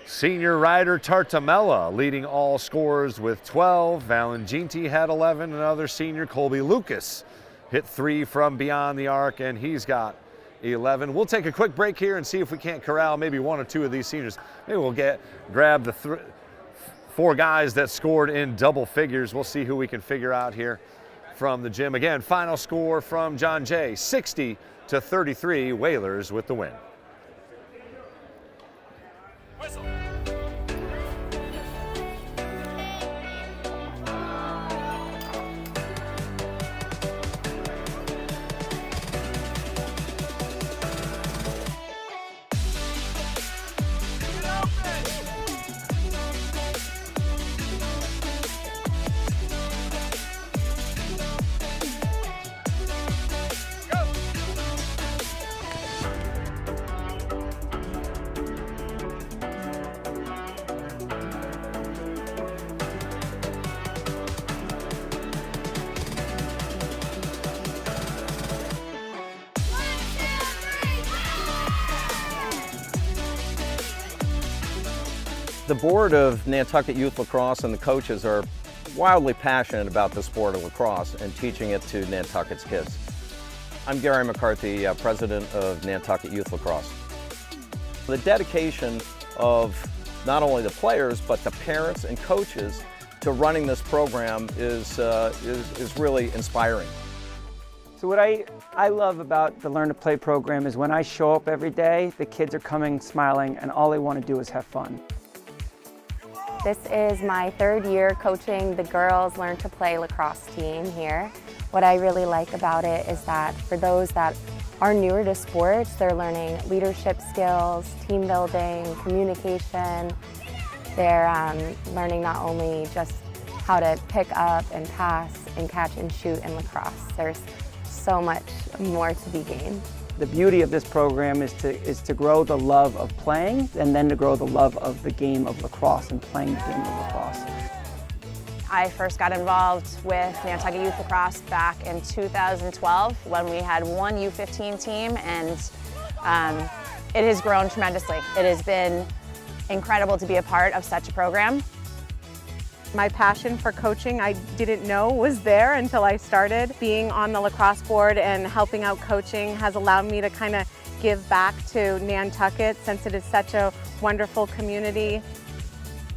senior Ryder Tartamella leading all scorers with 12. Valenginti had 11. Another senior, Colby Lucas, hit 3 from beyond the arc, and he's got 11. We'll take a quick break here and see if we can't corral maybe 1 or 2 of these seniors. Maybe we'll grab the 4 guys that scored in double figures. We'll see who we can figure out here from the gym. Again, final score from John Jay, 60-33, Whalers with the win. Whistle. The board of Nantucket Youth Lacrosse and the coaches are wildly passionate about the sport of lacrosse and teaching it to Nantucket's kids. I'm Gary McCarthy, president of Nantucket Youth Lacrosse. The dedication of not only the players, but the parents and coaches to running this program is really inspiring. So what I love about the Learn to Play program is when I show up every day, the kids are coming smiling and all they want to do is have fun. This is my 3rd year coaching the girls Learn to Play lacrosse team here. What I really like about it is that for those that are newer to sports, they're learning leadership skills, team building, communication. They're learning not only just how to pick up and pass and catch and shoot in lacrosse. There's so much more to be gained. The beauty of this program is to grow the love of playing and then to grow the love of the game of lacrosse and playing the game of lacrosse. I first got involved with Nantucket Youth Lacrosse back in 2012 when we had one U15 team, and it has grown tremendously. It has been incredible to be a part of such a program. My passion for coaching, I didn't know was there until I started. Being on the lacrosse board and helping out coaching has allowed me to kind of give back to Nantucket since it is such a wonderful community.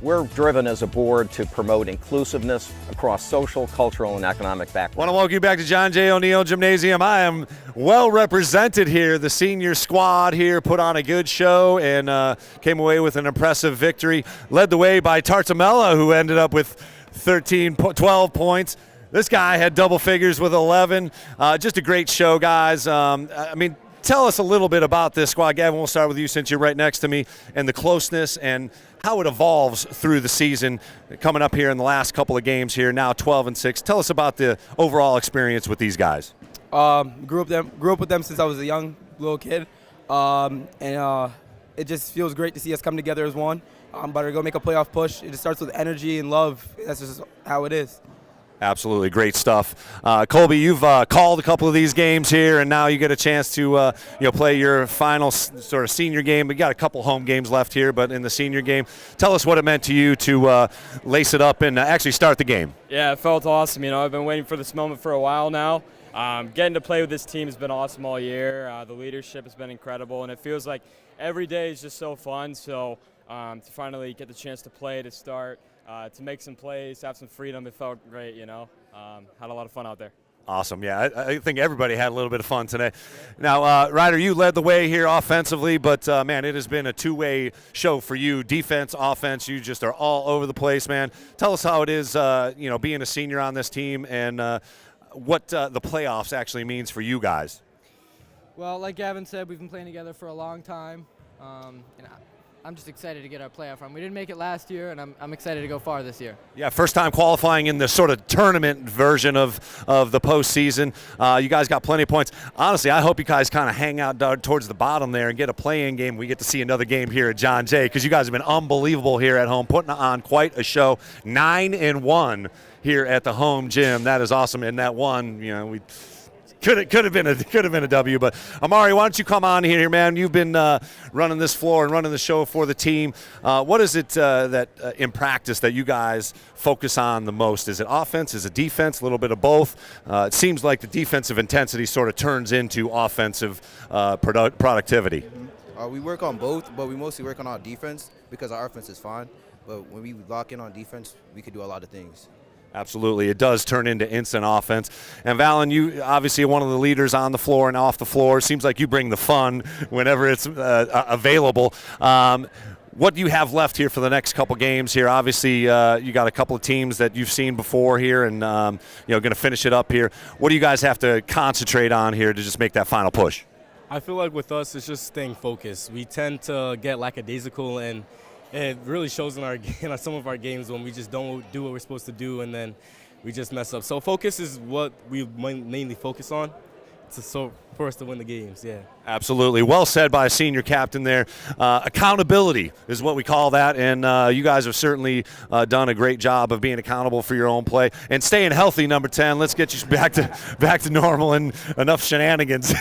We're driven as a board to promote inclusiveness across social, cultural, and economic backgrounds. Want to welcome you back to John J. O'Neill Gymnasium. I am well represented here. The senior squad here put on a good show and came away with an impressive victory. Led the way by Tartamella, who ended up with 12 points. This guy had double figures with 11. Just a great show, guys. I mean, tell us a little bit about this squad. Gavin, we'll start with you since you're right next to me, and the closeness and how it evolves through the season coming up here in the last couple of games here, now 12-6. Tell us about the overall experience with these guys. Grew up with them since I was a young little kid, and it just feels great to see us come together as one. I'm about to go make a playoff push. It just starts with energy and love. That's just how it is. Absolutely great stuff. Colby, you've called a couple of these games here, and now you get a chance to play your final sort of senior game. We got a couple home games left here, but in the senior game, tell us what it meant to you to lace it up and actually start the game. Yeah, it felt awesome. I've been waiting for this moment for a while now. Getting to play with this team has been awesome all year. The leadership has been incredible, and it feels like every day is just so fun. So to finally get the chance to play, to start, to make some plays, have some freedom, it felt great, had a lot of fun out there. Awesome, yeah. I think everybody had a little bit of fun today. Now, Ryder, you led the way here offensively, but, man, it has been a two-way show for you. Defense, offense, you just are all over the place, man. Tell us how it is, being a senior on this team and what the playoffs actually means for you guys. Well, like Gavin said, we've been playing together for a long time. I'm just excited to get our playoff run. We didn't make it last year, and I'm excited to go far this year. Yeah, first time qualifying in the sort of tournament version of the postseason. You guys got plenty of points. Honestly, I hope you guys kind of hang out towards the bottom there and get a play-in game. We get to see another game here at John Jay, because you guys have been unbelievable here at home, putting on quite a show. 9-1 here at the home gym. That is awesome. And that one, you know, we could have been a W. But Amari, why don't you come on here, man? You've been running this floor and running the show for the team. What is it that in practice that you guys focus on the most? Is it offense? Is it defense? A little bit of both. It seems like the defensive intensity sort of turns into offensive productivity. We work on both, but we mostly work on our defense because our offense is fine. But when we lock in on defense, we could do a lot of things. Absolutely. It does turn into instant offense. And Valen, you obviously are one of the leaders on the floor and off the floor. Seems like you bring the fun whenever it's available. What do you have left here for the next couple games here? Obviously, you got a couple of teams that you've seen before here and, going to finish it up here. What do you guys have to concentrate on here to just make that final push? I feel like with us, it's just staying focused. We tend to get lackadaisical, and it really shows in some of our games when we just don't do what we're supposed to do, and then we just mess up. So focus is what we mainly focus on for us to win the games, yeah. Absolutely. Well said by a senior captain there. Accountability is what we call that, and you guys have certainly done a great job of being accountable for your own play and staying healthy, number 10. Let's get you back to normal and enough shenanigans.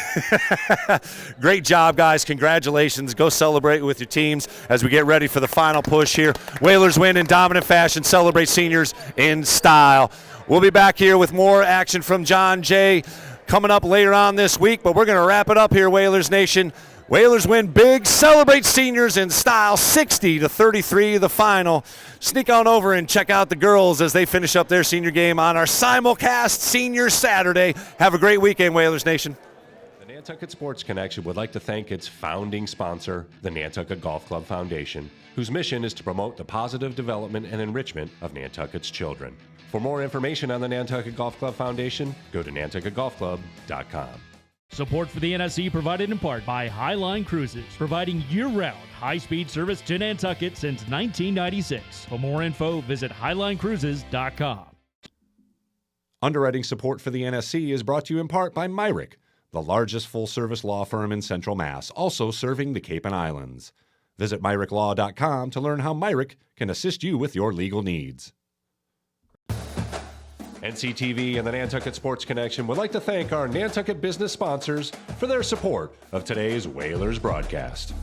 Great job, guys. Congratulations. Go celebrate with your teams as we get ready for the final push here. Whalers win in dominant fashion. Celebrate seniors in style. We'll be back here with more action from John Jay coming up later on this week, but we're going to wrap it up here, Whalers Nation. Whalers win big, celebrate seniors in style, 60-33 the final. Sneak on over and check out the girls as they finish up their senior game on our simulcast Senior Saturday. Have a great weekend, Whalers Nation. The Nantucket Sports Connection would like to thank its founding sponsor, the Nantucket Golf Club Foundation, whose mission is to promote the positive development and enrichment of Nantucket's children. For more information on the Nantucket Golf Club Foundation, go to nantucketgolfclub.com. Support for the NSC provided in part by Highline Cruises, providing year-round high-speed service to Nantucket since 1996. For more info, visit highlinecruises.com. Underwriting support for the NSC is brought to you in part by MIAA, the largest full-service law firm in Central Mass, also serving the Cape and Islands. Visit MIAALaw.com to learn how MIAA can assist you with your legal needs. NCTV and the Nantucket Sports Connection would like to thank our Nantucket business sponsors for their support of today's Whalers broadcast.